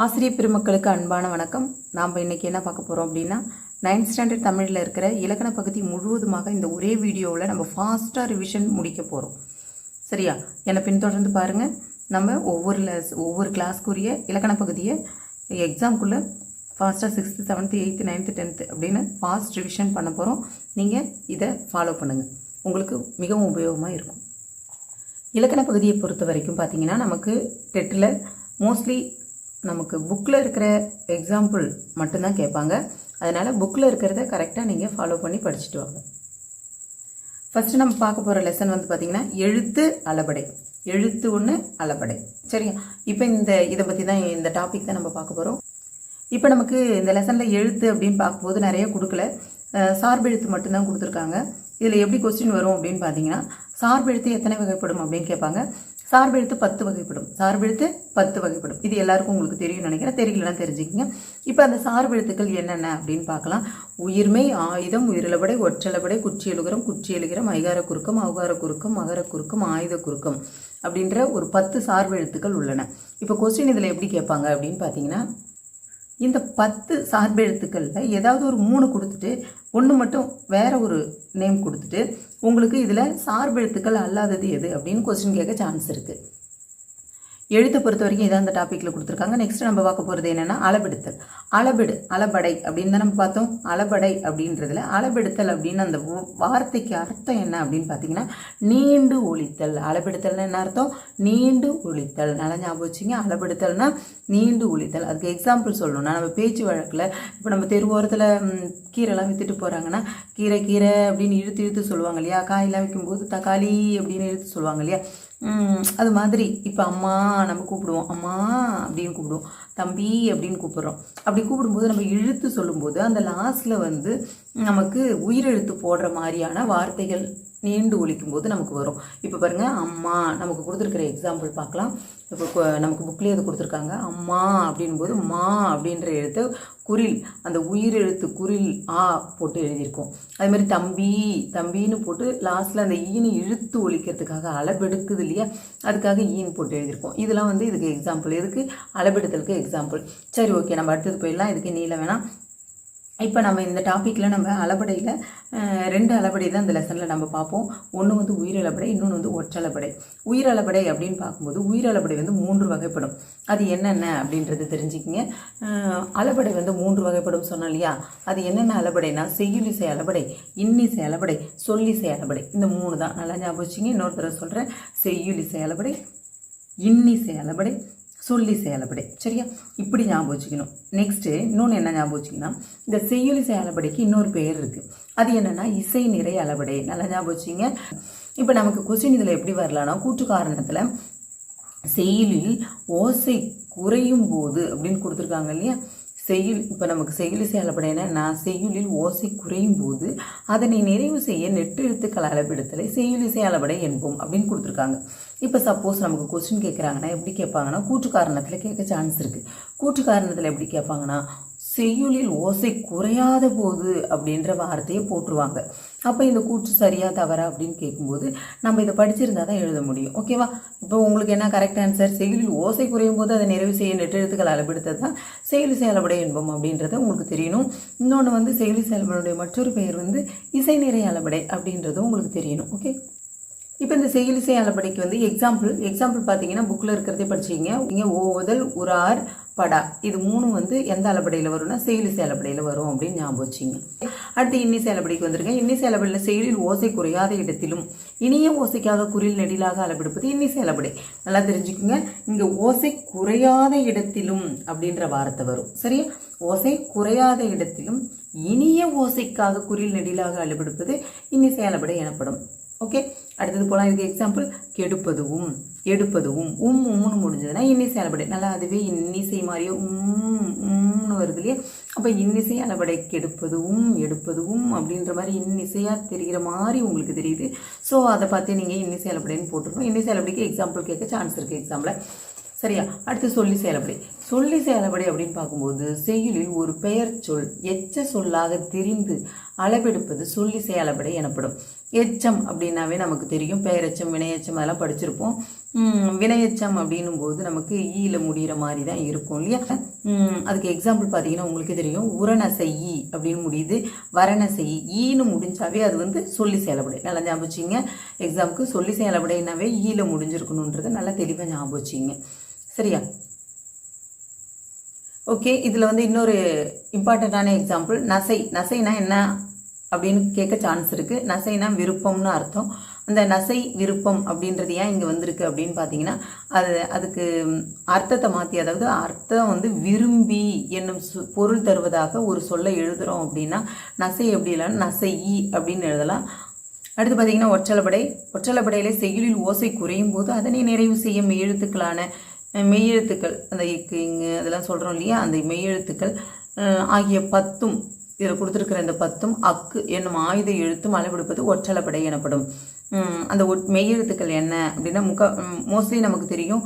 ஆசிரியர் பெருமக்களுக்கு அன்பான வணக்கம். நாம் இன்றைக்கி என்ன பார்க்க போகிறோம் அப்படின்னா 9th ஸ்டாண்டர்ட் தமிழில் இருக்கிற இலக்கண பகுதி முழுவதுமாக இந்த ஒரே வீடியோவில் நம்ம ஃபாஸ்ட்டாக ரிவிஷன் முடிக்க போகிறோம். சரியா? என்னை பின்தொடர்ந்து பாருங்கள். நம்ம ஒவ்வொரு கிளாஸ்க்குரிய இலக்கண பகுதியை எக்ஸாம்குள்ளே ஃபாஸ்ட்டாக 6th 7th 8th 9th 10th அப்படின்னு ஃபாஸ்ட் ரிவிஷன் பண்ண போகிறோம். நீங்கள் இதை ஃபாலோ பண்ணுங்கள், உங்களுக்கு மிகவும் உபயோகமாக இருக்கும். இலக்கண பகுதியை பொறுத்த வரைக்கும் பார்த்திங்கன்னா நமக்கு டெட்டில் மோஸ்ட்லி நமக்கு புக்கில் இருக்கிற எக்ஸாம்பிள் மட்டும்தான் கேட்பாங்க. அதனால் புக்கில் இருக்கிறத கரெக்டாக நீங்கள் ஃபாலோ பண்ணி படிச்சுட்டு வாங்க. ஃபஸ்ட்டு நம்ம பார்க்க போகிற லெசன் வந்து பார்த்திங்கன்னா எழுத்து அளபடை. எழுத்து ஒன்று அளபடை. சரியா? இப்போ இதை பற்றி தான் இந்த டாபிக் தான் நம்ம பார்க்க போகிறோம். இப்போ நமக்கு இந்த லெசனில் எழுத்து அப்படின்னு பார்க்கும்போது நிறைய கொடுக்கல, சார்பெழுத்து மட்டும்தான் கொடுத்துருக்காங்க. இதில் எப்படி கொஸ்டின் வரும் அப்படின்னு பார்த்தீங்கன்னா, சார்பெழுத்து எத்தனை வகைப்படும் அப்படின்னு கேட்பாங்க. சார்பெழுத்து 10 வகைப்படும். சார்பெழுத்து 10 வகைப்படும். இது எல்லாருக்கும் உங்களுக்கு தெரியும் நினைக்கிறேன். தெரியலன்னா தெரிஞ்சுக்கிங்க. இப்போ அந்த சார்பெழுத்துக்கள் என்னென்ன அப்படின்னு பார்க்கலாம். உயிர்மை, ஆயுதம், உயிரிழபடை, ஒற்றளபடை, குற்றியலுகரம், குற்றியலுகரம், ஐகார குறுக்கம், அவுகார குறுக்கம், மகர குறுக்கம், ஆயுத குறுக்கம் அப்படின்ற ஒரு 10 சார்பெழுத்துக்கள் உள்ளன. இப்போ கொஸ்டின் இதில் எப்படி கேட்பாங்க அப்படின்னு பார்த்தீங்கன்னா, இந்த 10 சார்பெழுத்துக்களில் ஏதாவது ஒரு 3 கொடுத்துட்டு ஒன்று மட்டும் வேற ஒரு நேம் கொடுத்துட்டு உங்களுக்கு இதில் சார்பெழுத்துக்கள் அல்லாதது எது அப்படின்னு கொஸ்டின் கேட்க சான்ஸ் இருக்குது. எழுத்தை பொறுத்த வரைக்கும் இதான் அந்த டாப்பிக்கில் கொடுத்துருக்காங்க. நெக்ஸ்ட் நம்ம பார்க்க போகிறது என்னென்னா அளபெடுத்தல். அளபடை அப்படின்னு தான் நம்ம பார்த்தோம். அளபடை அப்படின்றதுல அளபெடுத்தல் அப்படின்னு அந்த வார்த்தைக்கு அர்த்தம் என்ன அப்படின்னு பார்த்தீங்கன்னா, நீண்டு ஒழித்தல். அளபெடுத்தல்னா என்ன அர்த்தம்? நீண்டு ஒழித்தல். நல்லா ஞாபகம் வச்சுங்க. அளபெடுத்தல்னா நீண்டு ஒழித்தல். அதுக்கு எக்ஸாம்பிள் சொல்லணும்னா, நம்ம பேச்சு வழக்கில் இப்போ நம்ம தெருவோரத்தில் கீரைலாம் விற்றுட்டு போகிறாங்கன்னா, கீரை அப்படின்னு இழுத்து சொல்லுவாங்க இல்லையா? காயெல்லாம் விற்கும்போது தக்காளி அப்படின்னு இழுத்து சொல்லுவாங்க இல்லையா? அது மாதிரி இப்போ அம்மா நம்ம கூப்பிடுவோம், அம்மா அப்படின்னு கூப்பிடுவோம், தம்பி அப்படின்னு கூப்பிட்றோம். அப்படி கூப்பிடும்போது நம்ம இழுத்து சொல்லும்போது அந்த லாஸ்ட்டில் வந்து நமக்கு உயிரெழுத்து போடுற மாதிரியான வார்த்தைகள் நீண்டு ஒழிக்கும் போது நமக்கு வரும். இப்போ பாருங்கள், அம்மா நமக்கு கொடுத்துருக்கிற எக்ஸாம்பிள் பார்க்கலாம். இப்போ நமக்கு புக்லேயே அது கொடுத்துருக்காங்க. அம்மா அப்படின்போது மா அப்படின்ற எழுத்து குறில், அந்த உயிரெழுத்து குறில் ஆ போட்டு எழுதியிருக்கோம். அது மாதிரி தம்பின்னு போட்டு லாஸ்ட்டில் அந்த ஈனு இழுத்து ஒழிக்கிறதுக்காக அளபெடுக்குது இல்லையா, அதுக்காக ஈன் போட்டு எழுதியிருக்கோம். இதெல்லாம் வந்து இதுக்கு எக்ஸாம்பிள். இதுக்கு அளபெடுத்தலுக்கு எக்ஸாம்பிள். சரி, ஓகே, நம்ம அடுத்தது போயிடலாம். இதுக்கு நீளம் வேணாம். இப்போ நம்ம இந்த டாப்பிக்கில் நம்ம அளபடையில் 2 அளபடை தான் இந்த லெசனில் நம்ம பார்ப்போம். ஒன்று வந்து உயிரளபடை, இன்னொன்று வந்து ஒற்றளபடை. உயிரளபடை அப்படின்னு பார்க்கும்போது உயிரளபடை வந்து 3 வகைப்படும். அது என்னென்ன அப்படின்றது தெரிஞ்சுக்கிங்க. அளபடை வந்து 3 வகைப்படும் சொன்னோம் இல்லையா? அது என்னென்ன அளபடைனா, செய்யுளிசை அளபடை, இன்னிசை அளபடை, சொல்லிசை அளபடை. இந்த 3 தான். நல்லா ஞாபகம் வச்சுங்க. இன்னொரு தடவை சொல்கிறேன். செய்யுளிசை அளபடை, இன்னிசை அளபடை, சொல்லிசை அளபடை. சரியா? இப்படி ஞாபகம் வச்சுக்கணும். நெக்ஸ்ட்டு இன்னொன்று என்ன ஞாபகம் வச்சுக்கணும், இந்த செய்யுளிசை அளபடைக்கு இன்னொரு பெயர் இருக்குது. அது என்னென்னா இசை நிறை அளபடை. நல்லா ஞாபகம் வச்சுங்க. இப்போ நமக்கு கொஸ்டின் இதில் எப்படி வரலான்னா, கூற்று காரணத்தில் செய்யுளில் ஓசை குறையும் போது அப்படின்னு கொடுத்துருக்காங்க இல்லையா? இப்போ நமக்கு செய்யுளிசை அளபடைனா, செய்யுளில் ஓசை குறையும் போது அதனை நிறைவு செய்ய நெட்டெழுத்துக்கள் அளபெடுத்தலை செய்யுளிசை அளபடை என்போம் அப்படின்னு கொடுத்துருக்காங்க. இப்போ சப்போஸ் நமக்கு கொஸ்டின் கேட்குறாங்கன்னா எப்படி கேட்பாங்கன்னா, கூற்று காரணத்தில் கேட்க சான்ஸ் இருக்குது. கூற்று காரணத்தில் எப்படி கேட்பாங்கன்னா, செய்யுளில் ஓசை குறையாத போது அப்படின்ற வார்த்தையை போட்டுருவாங்க. அப்போ இந்த கூற்று சரியா தவறா அப்படின்னு கேட்கும்போது நம்ம இதை படிச்சிருந்தா தான் எழுத முடியும். ஓகேவா? இப்போ உங்களுக்கு என்ன கரெக்ட் ஆன்சர்? செய்யுளில் ஓசை குறையும் போது அதை நிறைவு செய்ய நெட்டெழுத்துக்கள் அளபெடுத்தது தான் செய்யுளிசை அளபடை என்போம் அப்படின்றத உங்களுக்கு தெரியணும். இன்னொன்று வந்து செய்யுளிசை அளபடையுடைய மற்றொரு பெயர் வந்து இசை நிறை அளபடை அப்படின்றதும் உங்களுக்கு தெரியணும். ஓகே, இப்போ இந்த செய்யுளிசை அளபடைக்கு வந்து எக்ஸாம்பிள் பார்த்தீங்கன்னா புக்கில் இருக்கிறதே படிச்சிங்க. இங்கே ஓதல், உரார், படா, இது 3 வந்து எந்த அளபடையில் வரும்னா செய்யுளிசை அளபடையில் வரும் அப்படின்னு ஞாபகம் வச்சிங்க. அடுத்து இன்னிசை அளபடைக்கு வந்திருக்கேன். இன்னிசை அளபடையில் செய்யுளில் ஓசை குறையாத இடத்திலும் இனிய ஓசைக்காக குறில் நெடிலாக அளபெடுப்பது இன்னிசை அளபடை. நல்லா தெரிஞ்சுக்குங்க. இங்கே ஓசை குறையாத இடத்திலும் அப்படின்ற வார்த்தை வரும். சரியா? ஓசை குறையாத இடத்திலும் இனிய ஓசைக்காக குறில் நெடிலாக அளபெடுப்பது இன்னிசை அளபடை எனப்படும். ஓகே, அடுத்தது போலாம். இதுக்கு எக்ஸாம்பிள் கெடுப்பதுவும், எடுப்பதுவும், உம்னு முடிஞ்சதுன்னா இன்னிசை அளபடை. நல்லா அதுவே இன்னிசை மாதிரியே உம்னு வருது இல்லையா? அப்போ இன்னிசை அளபடை கெடுப்பதுவும் எடுப்பதுவும் அப்படின்ற மாதிரி இன்னிசையாக தெரிகிற மாதிரி உங்களுக்கு தெரியுது. ஸோ அதை பார்த்து நீங்கள் இன்னிசை அளபடைன்னு போட்டுருக்கணும். இன்னிசை அளபடைக்கு எக்ஸாம்பிள் கேட்க சான்ஸ் இருக்குது எக்ஸாம்பிள். சரியா? அடுத்து சொல்லிசை அளபடை. சொல்லிசை அளபடை அப்படின்னு பார்க்கும்போது செய்யுளில் ஒரு பெயர் சொல் எச்ச சொல்லாக திரிந்து அளவெடுப்பது சொல்லிசை அளபடை எனப்படும். எச்சம் அப்படின்னாவே நமக்கு தெரியும். பெயரெச்சம், வினையச்சம் அதெல்லாம் படிச்சிருப்போம். வினையெச்சம் அப்படின்னும் போது நமக்கு ஈல முடிகிற மாதிரி தான் இருக்கும் இல்லையா. அதுக்கு எக்ஸாம்பிள் பார்த்தீங்கன்னா உங்களுக்கு தெரியும், உரநசை ஈ அப்படின்னு முடியுது, வரநசை ஈன்னு முடிஞ்சாவே அது வந்து சொல்லி செயலப்படை. நல்லா ஞாபகம் வச்சிங்க. எக்ஸாமுக்கு சொல்லி செயலப்படைனாவே ஈல முடிஞ்சிருக்கணுன்றதை நல்லா தெளிவாக ஞாபகம் வச்சிங்க. சரியா? ஓகே, இதில் வந்து இன்னொரு இம்பார்ட்டண்ட்டான எக்ஸாம்பிள் நசைனா என்ன அப்படின்னு கேட்க சான்ஸ் இருக்குது. நசைனா விருப்பம்னு அர்த்தம். அந்த நசை விருப்பம் அப்படின்றது ஏன் இங்கே வந்திருக்கு அப்படின்னு பார்த்தீங்கன்னா, அதுக்கு அர்த்தத்தை மாற்றி, அதாவது அர்த்தம் வந்து விரும்பி என்னும் பொருள் தருவதாக ஒரு சொல்லை எழுதுகிறோம் அப்படின்னா நசை எப்படி இல்லைன்னா நசை அப்படின்னு எழுதலாம். அடுத்து பார்த்தீங்கன்னா ஒற்றலப்படையிலே செய்யுளில் ஓசை குறையும் போது அதனை நிறைவு செய்ய மெய்யெழுத்துக்களான மெய்யெழுத்துக்கள், அந்த இக்கு இங்கு அதெல்லாம் சொல்கிறோம் இல்லையா, அந்த மெய்யெழுத்துக்கள் ஆகிய 10 இதில் கொடுத்துருக்கிற இந்த 10 அக்கு என்னும் ஆயுத எழுத்தும் அளவெடுப்பது ஒற்றலப்படை எனப்படும். அந்த மெய்யெழுத்துக்கள் என்ன அப்படின்னா மோஸ்ட்லி நமக்கு தெரியும்,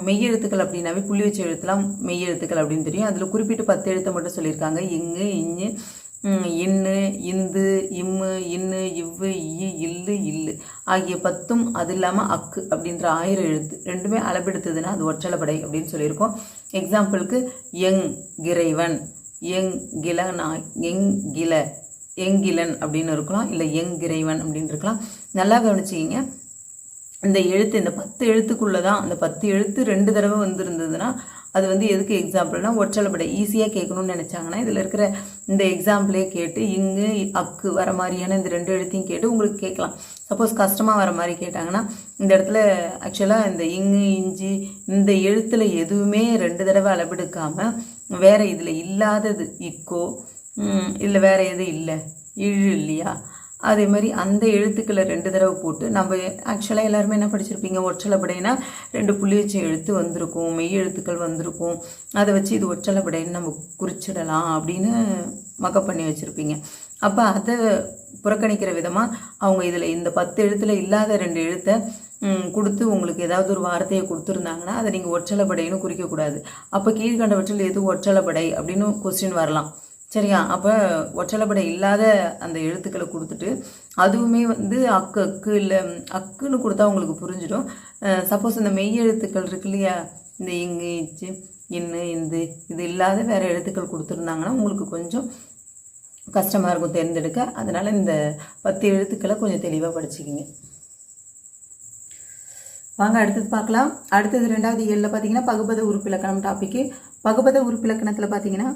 மெய்யெழுத்துக்கள் அப்படின்னாவே புள்ளி வச்ச எழுத்துலாம் மெய்யெழுத்துக்கள் அப்படின்னு தெரியும். அதில் குறிப்பிட்டு 10 எழுத்தை மட்டும் சொல்லியிருக்காங்க. இங்கு, இஞ்சு, இன்னு, இந்து, இம்மு, இன்னு, இவ்வு, இல்லு, இல்லு ஆகிய 10 அது இல்லாமல் அக்கு அப்படின்ற 1000 எழுத்து ரெண்டுமே அளவெடுத்ததுன்னா அது ஒற்றலப்படை அப்படின்னு சொல்லியிருக்கோம். எக்ஸாம்பிளுக்கு கிரைவன், எங்கிலன் அப்படின்னு இருக்கலாம், இல்லை எங்கிரைவன் அப்படின்னு இருக்கலாம். நல்லா கவனிச்சிக்கிங்க. இந்த எழுத்து இந்த 10 எழுத்துக்குள்ளே தான், அந்த 10 எழுத்து 2 தடவை வந்துருந்ததுன்னா அது வந்து எதுக்கு எக்ஸாம்பிள்னா ஒற்றலப்படை. ஈஸியாக கேட்கணும்னு நினச்சாங்கன்னா இதில் இருக்கிற இந்த எக்ஸாம்பிளே கேட்டு இங்கு அக்கு வர மாதிரியான இந்த 2 எழுத்தையும் கேட்டு உங்களுக்கு கேட்கலாம். சப்போஸ் கஷ்டமாக வர மாதிரி கேட்டாங்கன்னா இந்த இடத்துல ஆக்சுவலாக இந்த இங்கு, இஞ்சி இந்த எழுத்தில் எதுவுமே 2 தடவை அளவெடுக்காமல் வேறு இதில் இல்லாதது இக்கோ இல்லை வேறு எதுவும் இல்லை இழு இல்லையா, அதே மாதிரி அந்த எழுத்துக்களை 2 தடவை போட்டு நம்ம ஆக்சுவலாக எல்லாருமே என்ன படிச்சிருப்பீங்க, ஒற்றலப்படைனா 2 புள்ளி வச்ச எழுத்து வந்திருக்கும், மெய் எழுத்துக்கள் வந்திருக்கும், அதை வச்சு இது ஒற்றலப்படைன்னு நம்ம குறிச்சிடலாம் அப்படின்னு மக்கப் பண்ணி வச்சுருப்பீங்க. அப்போ அதை புறக்கணிக்கிற விதமாக அவங்க இதில் இந்த 10 எழுத்தில் இல்லாத 2 எழுத்தை கொடுத்து உங்களுக்கு ஏதாவது ஒரு வார்த்தையை கொடுத்துருந்தாங்கன்னா அதை நீங்கள் ஒற்றலப்படைன்னு குறிக்கக்கூடாது. அப்போ கீழ்கண்டவற்றில் எது ஒற்றலப்படை அப்படின்னு கொஸ்டின் வரலாம். சரியா? அப்போ ஒற்றலப்படை இல்லாத அந்த எழுத்துக்களை கொடுத்துட்டு அதுவுமே வந்து அக்கு இல்லை அக்குன்னு கொடுத்தா உங்களுக்கு புரிஞ்சிடும். சப்போஸ் இந்த மெய் எழுத்துக்கள் இருக்கு இல்லையா, இந்த இங்கு, இச்சு, இன்னு, இந்து இது இல்லாத வேறு எழுத்துக்கள் கொடுத்துருந்தாங்கன்னா உங்களுக்கு கொஞ்சம் கஷ்டமாக இருக்கும் தேர்ந்தெடுக்க. அதனால் இந்த 10 எழுத்துக்களை கொஞ்சம் தெளிவாக படிச்சுக்கிங்க. வாங்க அடுத்தது பார்க்கலாம். அடுத்தது 2வது இயலில் பார்த்தீங்கன்னா பகுபத உறுப்பிலக்கணம் டாப்பிக்கு. பகுபத உறுப்பிலக்கணத்தில் பார்த்தீங்கன்னா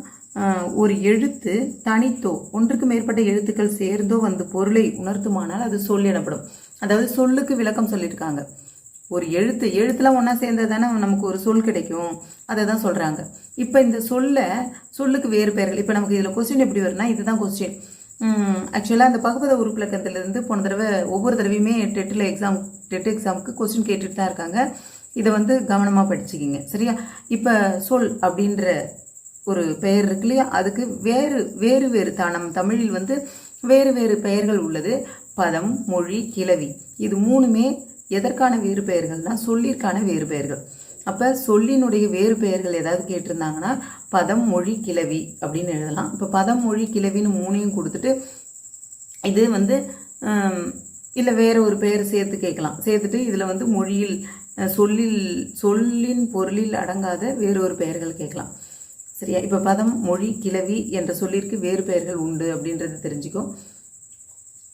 ஒரு எழுத்து தனித்தோ ஒன்றுக்கு மேற்பட்ட எழுத்துக்கள் சேர்ந்தோ வந்து பொருளை உணர்த்துமானால் அது சொல் எனப்படும். அதாவது சொல்லுக்கு விளக்கம் சொல்லியிருக்காங்க. ஒரு எழுத்துலாம் ஒன்றா சேர்ந்தது தானே நமக்கு ஒரு சொல் கிடைக்கும், அதை தான் சொல்கிறாங்க. இப்போ இந்த சொல்லுக்கு வேறு பெயர்கள். இப்போ நமக்கு இதில் கொஸ்டின் எப்படி வரும்னா இதுதான் கொஸ்டின். ஆக்சுவலாக அந்த பகுபத உறுப்பிலக்கணத்துலேருந்து போன தடவை ஒவ்வொரு தடவையுமே டெட் எக்ஸாமுக்கு கொஸ்டின் கேட்டுட்டு தான் இருக்காங்க. இதை வந்து கவனமாக படிச்சுக்கிங்க. சரியா? இப்போ சொல் அப்படின்ற ஒரு பெயர் இருக்கு இல்லையா, அதுக்கு வேறு நம்ம தமிழில் வந்து வேறு பெயர்கள் உள்ளது. பதம், மொழி, கிளவி இது 3மே எதற்கான வேறு பெயர்கள்னா சொல்லிற்கான வேறு பெயர்கள். அப்போ சொல்லினுடைய வேறு பெயர்கள் ஏதாவது கேட்டிருந்தாங்கன்னா பதம், மொழி, கிளவி அப்படின்னு எழுதலாம். இப்போ பதம், மொழி, கிளவின்னு 3ஐயும் கொடுத்துட்டு இது வந்து இல்லை வேறு ஒரு பெயர் சேர்த்து கேட்கலாம். சேர்த்துட்டு இதில் வந்து மொழியில் சொல்லின் பொருளில் அடங்காத வேறு ஒரு பெயர்கள் கேட்கலாம். சரியா? இப்போ பதம், மொழி, கிளவி என்ற சொல்லிற்கு வேறு பெயர்கள் உண்டு அப்படின்றது தெரிஞ்சுக்கும்.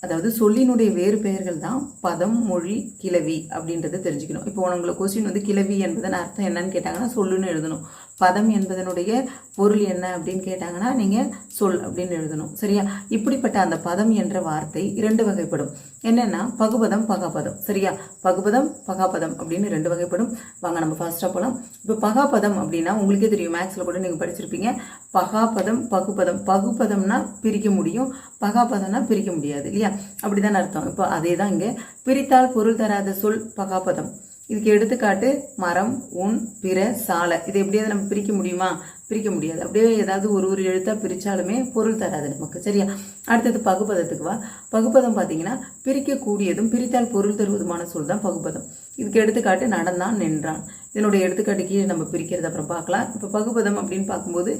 அதாவது சொல்லினுடைய வேறு பெயர்கள் தான் பதம், மொழி, கிளவி அப்படின்றத தெரிஞ்சுக்கணும். இப்போ உங்களுக்கு கொஸ்டின் வந்து கிளவி என்பதன் அர்த்தம் என்னன்னு கேட்டாங்கன்னா சொல்லுன்னு எழுதணும். பதம் என்பதனுடைய பொருள் என்ன அப்படின்னு கேட்டாங்கன்னா நீங்கள் சொல் அப்படின்னு எழுதணும். சரியா? இப்படிப்பட்ட அந்த பதம் என்ற வார்த்தை 2 வகைப்படும். என்னென்னா பகுபதம், பகாபதம். சரியா? பகுபதம், பகாபதம் அப்படின்னு 2 வகைப்படும். வாங்க நம்ம ஃபாஸ்ட்டாக போகலாம். இப்போ பகாபதம் அப்படின்னா உங்களுக்கே தெரியும், மேக்ஸில் கூட நீங்கள் படிச்சிருப்பீங்க. பகாபதம், பகுபதம். பகுபதம்னா பிரிக்க முடியும், பகாபதம்னா பிரிக்க முடியாது இல்லையா, அப்படிதான் அர்த்தம். இப்போ அதே தான் இங்கே பிரித்தால் பொருள் தராத சொல் பகாபதம். இதுக்கு எடுத்துக்காட்டு மரம், உன், பிற, சாலை. இதை எப்படியாவது நம்ம பிரிக்க முடியுமா? பிரிக்க முடியாது. அப்படியே ஏதாவது ஒரு எழுத்தாக பிரித்தாலுமே பொருள் தராது நமக்கு. சரியா? அடுத்தது பகுபதத்துக்கு வா. பகுபதம் பார்த்தீங்கன்னா பிரிக்கக்கூடியதும் பிரித்தால் பொருள் தருவதுமான சொல் தான் பகுபதம். இதுக்கு எடுத்துக்காட்டு நடந்தான், நின்றான். இதனுடைய எடுத்துக்காட்டு கீழே நம்ம பிரிக்கிறது அப்புறம் பார்க்கலாம். இப்போ பகுபதம் அப்படின்னு பார்க்கும்போது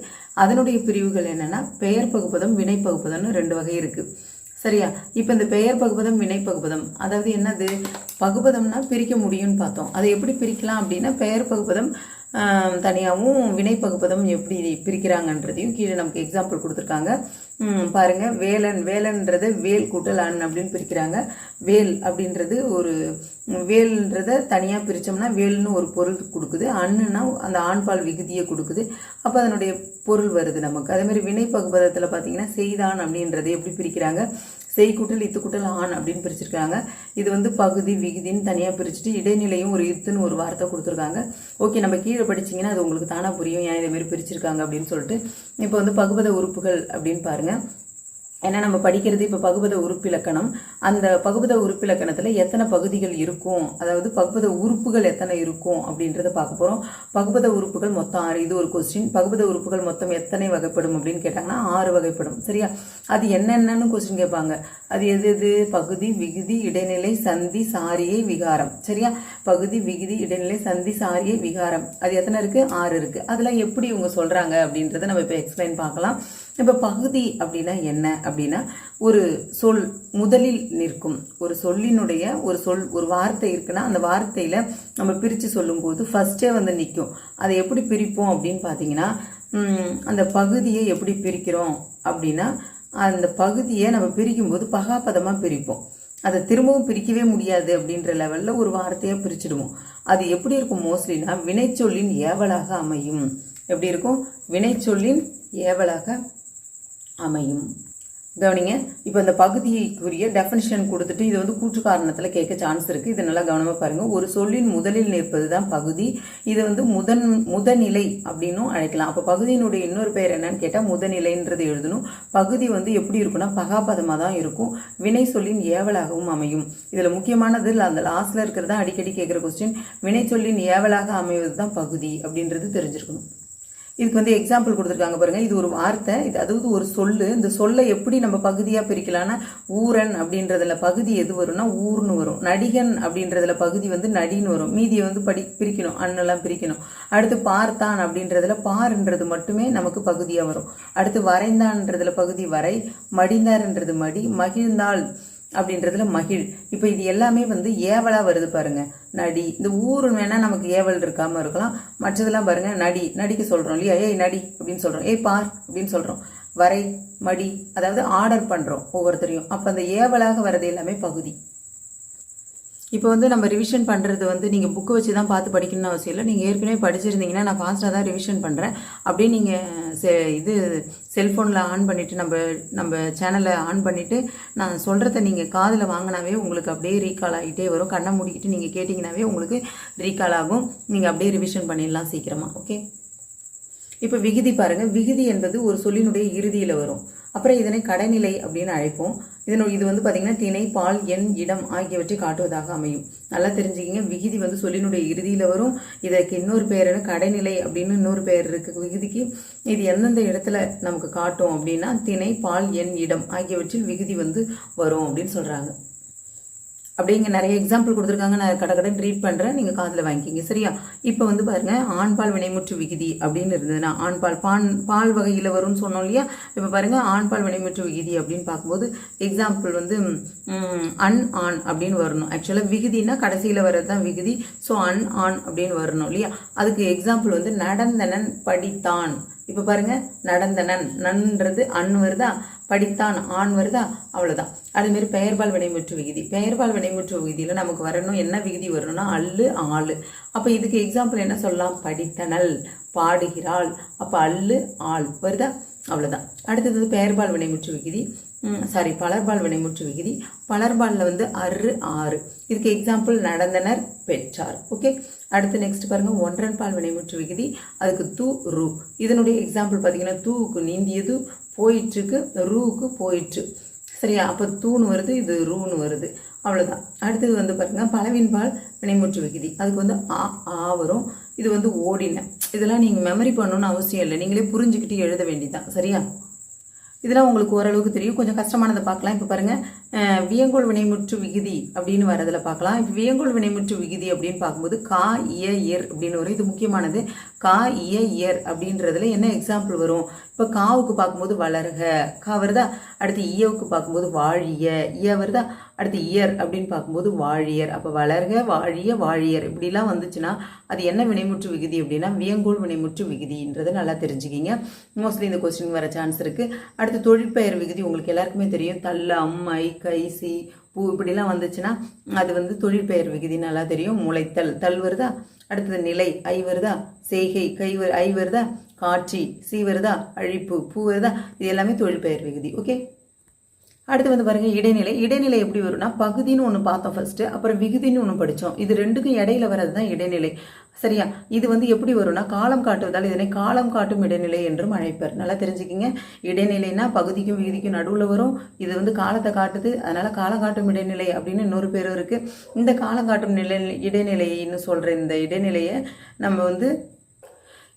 அதனுடைய பிரிவுகள் என்னென்னா பெயர் பகுபதம், வினை பகுபதம்னு 2 வகை இருக்குது. சரியா? இப்போ இந்த பெயர் பகுபதம் வினை பகுபதம் அதாவது என்னது, பகுபதம்னா பிரிக்க முடியும்னு பார்த்தோம். அதை எப்படி பிரிக்கலாம் அப்படின்னா பெயர் பகுபதம் தனியாகவும் வினை பகுபதம் எப்படி பிரிக்கிறாங்கன்றதையும் கீழே நமக்கு எக்ஸாம்பிள் கொடுத்துருக்காங்க. பாருங்க, வேலன்றதை வேல் கூட்டல் அன் அப்படின்னு பிரிக்கிறாங்க. வேல் அப்படின்றது ஒரு வேல்ன்றதை தனியாக பிரித்தோம்னா வேல்னு ஒரு பொருள் கொடுக்குது, அண்ணுன்னா அந்த ஆண்பால் விகுதியை கொடுக்குது, அப்போ அதனுடைய பொருள் வருது நமக்கு. அதே மாதிரி வினை பகுபதத்தில் பார்த்தீங்கன்னா செய்தான் அப்படின்றதை எப்படி பிரிக்கிறாங்க, செய்கூட்டல் இத்துக்கூட்டல் ஆண் அப்படின்னு பிரிச்சிருக்காங்க. இது வந்து பகுதி விகுதின்னு தனியாக பிரிச்சுட்டு இடைநிலையும் ஒரு இத்துன்னு ஒரு வார்த்தை கொடுத்துருக்காங்க. ஓகே, நம்ம கீழே படிச்சிங்கன்னா அது உங்களுக்கு தானாக புரியும் ஏன் இதே மாதிரி பிரிச்சிருக்காங்க அப்படின்னு சொல்லிட்டு. இப்போ வந்து பகுபத உறுப்புகள் அப்படின்னு பாருங்க. ஏன்னா நம்ம படிக்கிறது இப்போ பகுபத உறுப்பிலக்கணம். அந்த பகுபத உறுப்பிலக்கணத்தில் எத்தனை பகுதிகள் இருக்கும், அதாவது பகுபத உறுப்புகள் எத்தனை இருக்கும் அப்படின்றத பார்க்க போகிறோம். பகுபத உறுப்புகள் மொத்தம் 6. இது ஒரு கொஸ்டின். பகுபத உறுப்புகள் மொத்தம் எத்தனை வகைப்படும் அப்படின்னு கேட்டாங்கன்னா 6 வகைப்படும். சரியா? அது என்னென்னு கொஸ்டின் கேட்பாங்க. அது எது பகுதி, விகுதி, இடைநிலை, சந்தி, சாரியை, விகாரம். சரியா? பகுதி, விகுதி, இடைநிலை, சந்தி, சாரியை, விகாரம். அது எத்தனை இருக்கு? 6 இருக்கு. அதெல்லாம் எப்படி இவங்க சொல்றாங்க அப்படின்றத நம்ம இப்போ எக்ஸ்பிளைன் பார்க்கலாம். இப்போ பகுதி அப்படின்னா என்ன அப்படின்னா, ஒரு சொல் முதலில் நிற்கும். ஒரு சொல்லினுடைய ஒரு வார்த்தை இருக்குன்னா அந்த வார்த்தையில நம்ம பிரித்து சொல்லும்போது ஃபர்ஸ்டே வந்து நிற்கும். அதை எப்படி பிரிப்போம் அப்படின்னு பார்த்தீங்கன்னா, அந்த பகுதியை எப்படி பிரிக்கிறோம் அப்படின்னா, அந்த பகுதியை நம்ம பிரிக்கும்போது பகாபதமாக பிரிப்போம். அதை திரும்பவும் பிரிக்கவே முடியாது அப்படின்ற லெவலில் ஒரு வார்த்தையை பிரிச்சுடுவோம். அது எப்படி இருக்கும் மோஸ்ட்லினா, வினைச்சொல்லின் ஏவலாக அமையும். எப்படி இருக்கும்? வினைச்சொல்லின் ஏவலாக அமையும். கவனிங்க, இப்போ இந்த பகுதிக்குரிய டெஃபினிஷன் கொடுத்துட்டு இது வந்து கூற்று காரணத்தில் கேட்க சான்ஸ் இருக்குது. இது நல்லா கவனமாக பாருங்கள். ஒரு சொல்லின் முதலில் நிற்பது தான் பகுதி. இது வந்து முதநிலை அப்படின்னும் அழைக்கலாம். அப்போ பகுதியினுடைய இன்னொரு பெயர் என்னன்னு கேட்டால் முதநிலைன்றது எழுதணும். பகுதி வந்து எப்படி இருக்குன்னா பகாபதமாக தான் இருக்கும். வினை சொல்லின் ஏவலாகவும் அமையும். இதில் முக்கியமானது அந்த லாஸ்ட்ல இருக்கிறது தான் அடிக்கடி கேட்குற கொஸ்டின். வினை சொல்லின் ஏவலாக அமைவது தான் பகுதி அப்படின்றது தெரிஞ்சிருக்கணும். இதுக்கு வந்து எக்ஸாம்பிள் கொடுத்துருக்காங்க பாருங்க. இது ஒரு வார்த்தை, இது அதாவது ஒரு சொல்லு. இந்த சொல்லை எப்படி நம்ம பகுதியாக பிரிக்கலாம்னா, ஊரன் அப்படின்றதுல பகுதி எது வரும்னா ஊர்னு வரும். நடிகன் அப்படின்றதுல பகுதி வந்து நடின்னு வரும். மீதியை வந்து பிரிக்கணும், அண்ணெல்லாம் பிரிக்கணும். அடுத்து பார்த்தான் அப்படின்றதுல பார்ன்றது மட்டுமே நமக்கு பகுதியாக வரும். அடுத்து வரைந்தான்றதுல பகுதி வரை, மடிந்தார்ன்றது மடி, மகிழ்ந்தாள் அப்படின்றதுல மகிழ். இப்போ இது எல்லாமே வந்து ஏவலா வருது பாருங்க. நடி, இந்த ஊரு வேணா நமக்கு ஏவல் இருக்காம இருக்கலாம். மற்றதெல்லாம் பாருங்க, நடிக்க சொல்றோம் இல்லையா, ஏய் நடி அப்படின்னு சொல்றோம், ஏய் பார் அப்படின்னு சொல்றோம். வரை, மடி, அதாவது ஆர்டர் பண்றோம் ஒவ்வொருத்தரையும். அப்ப அந்த ஏவலாக வர்றது எல்லாமே பகுதி. இப்போ வந்து நம்ம ரிவிஷன் பண்ணுறது வந்து நீங்கள் புக்கு வச்சு தான் பார்த்து படிக்கணும்னு அவசியம் இல்லை. நீங்கள் ஏற்கனவே படிச்சிருந்தீங்கன்னா நான் ஃபாஸ்ட்டாக தான் ரிவிஷன் பண்ணுறேன். அப்படியே நீங்கள் செல்ஃபோனில் ஆன் பண்ணிவிட்டு நம்ம சேனலை ஆன் பண்ணிவிட்டு நான் சொல்கிறத நீங்கள் காதில் வாங்கினாவே உங்களுக்கு அப்படியே ரீகால் ஆகிட்டே வரும். கண்ணை மூடிக்கிட்டு நீங்கள் கேட்டிங்கனாவே உங்களுக்கு ரீகால் ஆகும். நீங்கள் அப்படியே ரிவிஷன் பண்ணிடலாம் சீக்கிரமாக. ஓகே, இப்போ விகுதி பாருங்கள். விகுதி என்பது ஒரு சொல்லினுடைய இறுதியில் வரும். அப்புறம் இதனை கடைநிலை அப்படின்னு அழைப்போம். இது வந்து பார்த்தீங்கன்னா திணை, பால், எண், இடம் ஆகியவற்றை காட்டுவதாக அமையும். நல்லா தெரிஞ்சுக்கிங்க. விகுதி வந்து சொல்லினுடைய இறுதியில் வரும். இதற்கு இன்னொரு பேர் கடைநிலை அப்படின்னு இன்னொரு பேர் இருக்கு விகுதிக்கு. இது எந்தெந்த இடத்துல நமக்கு காட்டும் அப்படின்னா திணை, பால், எண், இடம் ஆகியவற்றில் விகுதி வந்து வரும் அப்படின்னு சொல்றாங்க. அப்படி இங்கே நிறைய எக்ஸாம்பிள் கொடுத்துருக்காங்க. நான் கடகடன் ரீட் பண்ணுறேன், நீங்கள் காதில் வாங்கிக்கிங்க. சரியா? இப்போ வந்து பாருங்க, ஆண்பால் வினைமுற்று விகுதி அப்படின்னு இருந்ததுன்னா ஆண்பால் பால் வகையில் வரும்னு சொன்னோம் இல்லையா. இப்போ பாருங்க, ஆண்பால் வினைமுற்று விகுதி அப்படின்னு பார்க்கும்போது எக்ஸாம்பிள் வந்து அன் ஆண் அப்படின்னு வரணும். ஆக்சுவலாக விகுதினா கடைசியில் வர்றது தான் விகுதி. ஸோ அன் ஆண் அப்படின்னு வரணும் இல்லையா. அதுக்கு எக்ஸாம்பிள் வந்து நடந்தனன் படித்தான். இப்போ பாருங்க, நடந்தனன் நன்றது அன் வருதா, படித்தான் ஆண் வருதா, அவ்வளோதான். அதேமாரி பெயர்பால் வினைமுற்று விகுதி. பெயர்பால் வினைமுற்று விகுதியில் நமக்கு வரணும் என்ன விகுதி வரணும்னா அல்லு ஆளு. அப்போ இதுக்கு எக்ஸாம்பிள் என்ன சொல்லலாம், படித்தனல், பாடுகிறாள். அப்போ அல்லு ஆள் வருதா, அவ்வளோதான். அடுத்தது பெயர்பால் வினைமுற்று விகுதி, பலர்பால் வினைமுற்று விகுதி. பலர்பாலில் வந்து அரு ஆறு. இதுக்கு எக்ஸாம்பிள் நடந்தனர், பெற்றார். ஓகே, அடுத்து நெக்ஸ்ட் பாருங்க, ஒன்றன் பால் வினைமுற்று விகுதி. அதுக்கு தூ ரூ. இதனுடைய எக்ஸாம்பிள் பார்த்தீங்கன்னா தூவுக்கு நீந்தியது, போயிட்டுருக்கு, ரூவுக்கு போயிற்று. சரியா? அப்போ தூன்னு வருது, இது ரூன்னு வருது, அவ்வளோதான். அடுத்தது வந்து பாருங்க, பலவின்பால் வினைமுற்று விகுதி. அதுக்கு வந்து ஆ வரும். இது வந்து ஓடின. இதெல்லாம் நீங்கள் மெமரி பண்ணணும்னு அவசியம் இல்லை, நீங்களே புரிஞ்சுக்கிட்டு எழுத வேண்டியதான். சரியா? இதெல்லாம் உங்களுக்கு ஓரளவுக்கு தெரியும். கொஞ்சம் கஷ்டமானதை பார்க்கலாம். இப்போ பாருங்க, வியங்கோள் வினைமுற்று விகுதி அப்படின்னு வரதுல பார்க்கலாம். இப்போ வியங்கோள் வினைமுற்று விகுதி அப்படின்னு பார்க்கும்போது கா இய இயர் அப்படின்னு வரும். இது முக்கியமானது. கா இய இயர் அப்படின்றதுல என்ன எக்ஸாம்பிள் வரும்? இப்போ காவுக்கு பார்க்கும்போது வளர்க கா வருதா, அடுத்து ஈயவுக்கு பார்க்கும்போது வாழிய ஈய வருதா, அடுத்து இயர் அப்படின்னு பார்க்கும்போது வாழியர். அப்போ வளர்க வாழிய வாழியர் இப்படிலாம் வந்துச்சுன்னா அது என்ன வினைமுற்று விகுதி அப்படின்னா வியங்கோள் வினைமுற்று விகுதின்றதை நல்லா தெரிஞ்சுக்கிங்க. மோஸ்ட்லி இந்த கொஸ்டின் வர சான்ஸ் இருக்குது. அடுத்து தொழிற்பெயர் விகுதி உங்களுக்கு எல்லாருக்குமே தெரியும். தள்ள அம்மை கை சி பூ இப்படிலாம் வந்துச்சுன்னா அது வந்து தொழிற்பெயர் விகுதி நல்லா தெரியும். முளைத்தல் தல் வருதா, அடுத்தது நிலை ஐ வருதா, செய்கை கை ஐ வருதா, காட்சி சி வருதா, அழிப்பு பூ வருதா, இது எல்லாமே தொழிற்பெயர் விகுதி. ஓகே, அடுத்து வந்து பாருங்க இடைநிலை. இடைநிலை எப்படி வரும்னா பகுதின்னு ஒன்று பார்த்தோம் ஃபர்ஸ்ட், அப்புறம் விகுதின்னு ஒன்று படித்தோம். இது ரெண்டுக்கும் இடையில வர்றது தான் இடைநிலை. சரியா, இது வந்து எப்படி வரும்னா காலம் காட்டுவதால் இதனை காலம் காட்டும் இடைநிலை என்றும் அழைப்பர். நல்லா தெரிஞ்சுக்கிங்க. இடைநிலைனா பகுதிக்கும் விகுதிக்கும் நடுவில் வரும். இது வந்து காலத்தை காட்டுது, அதனால காலம் காட்டும் இடைநிலை அப்படின்னு இன்னொரு பேரும் இருக்கு. இந்த காலம் காட்டும் இடைநிலைன்னு சொல்ற இந்த இடைநிலையை நம்ம வந்து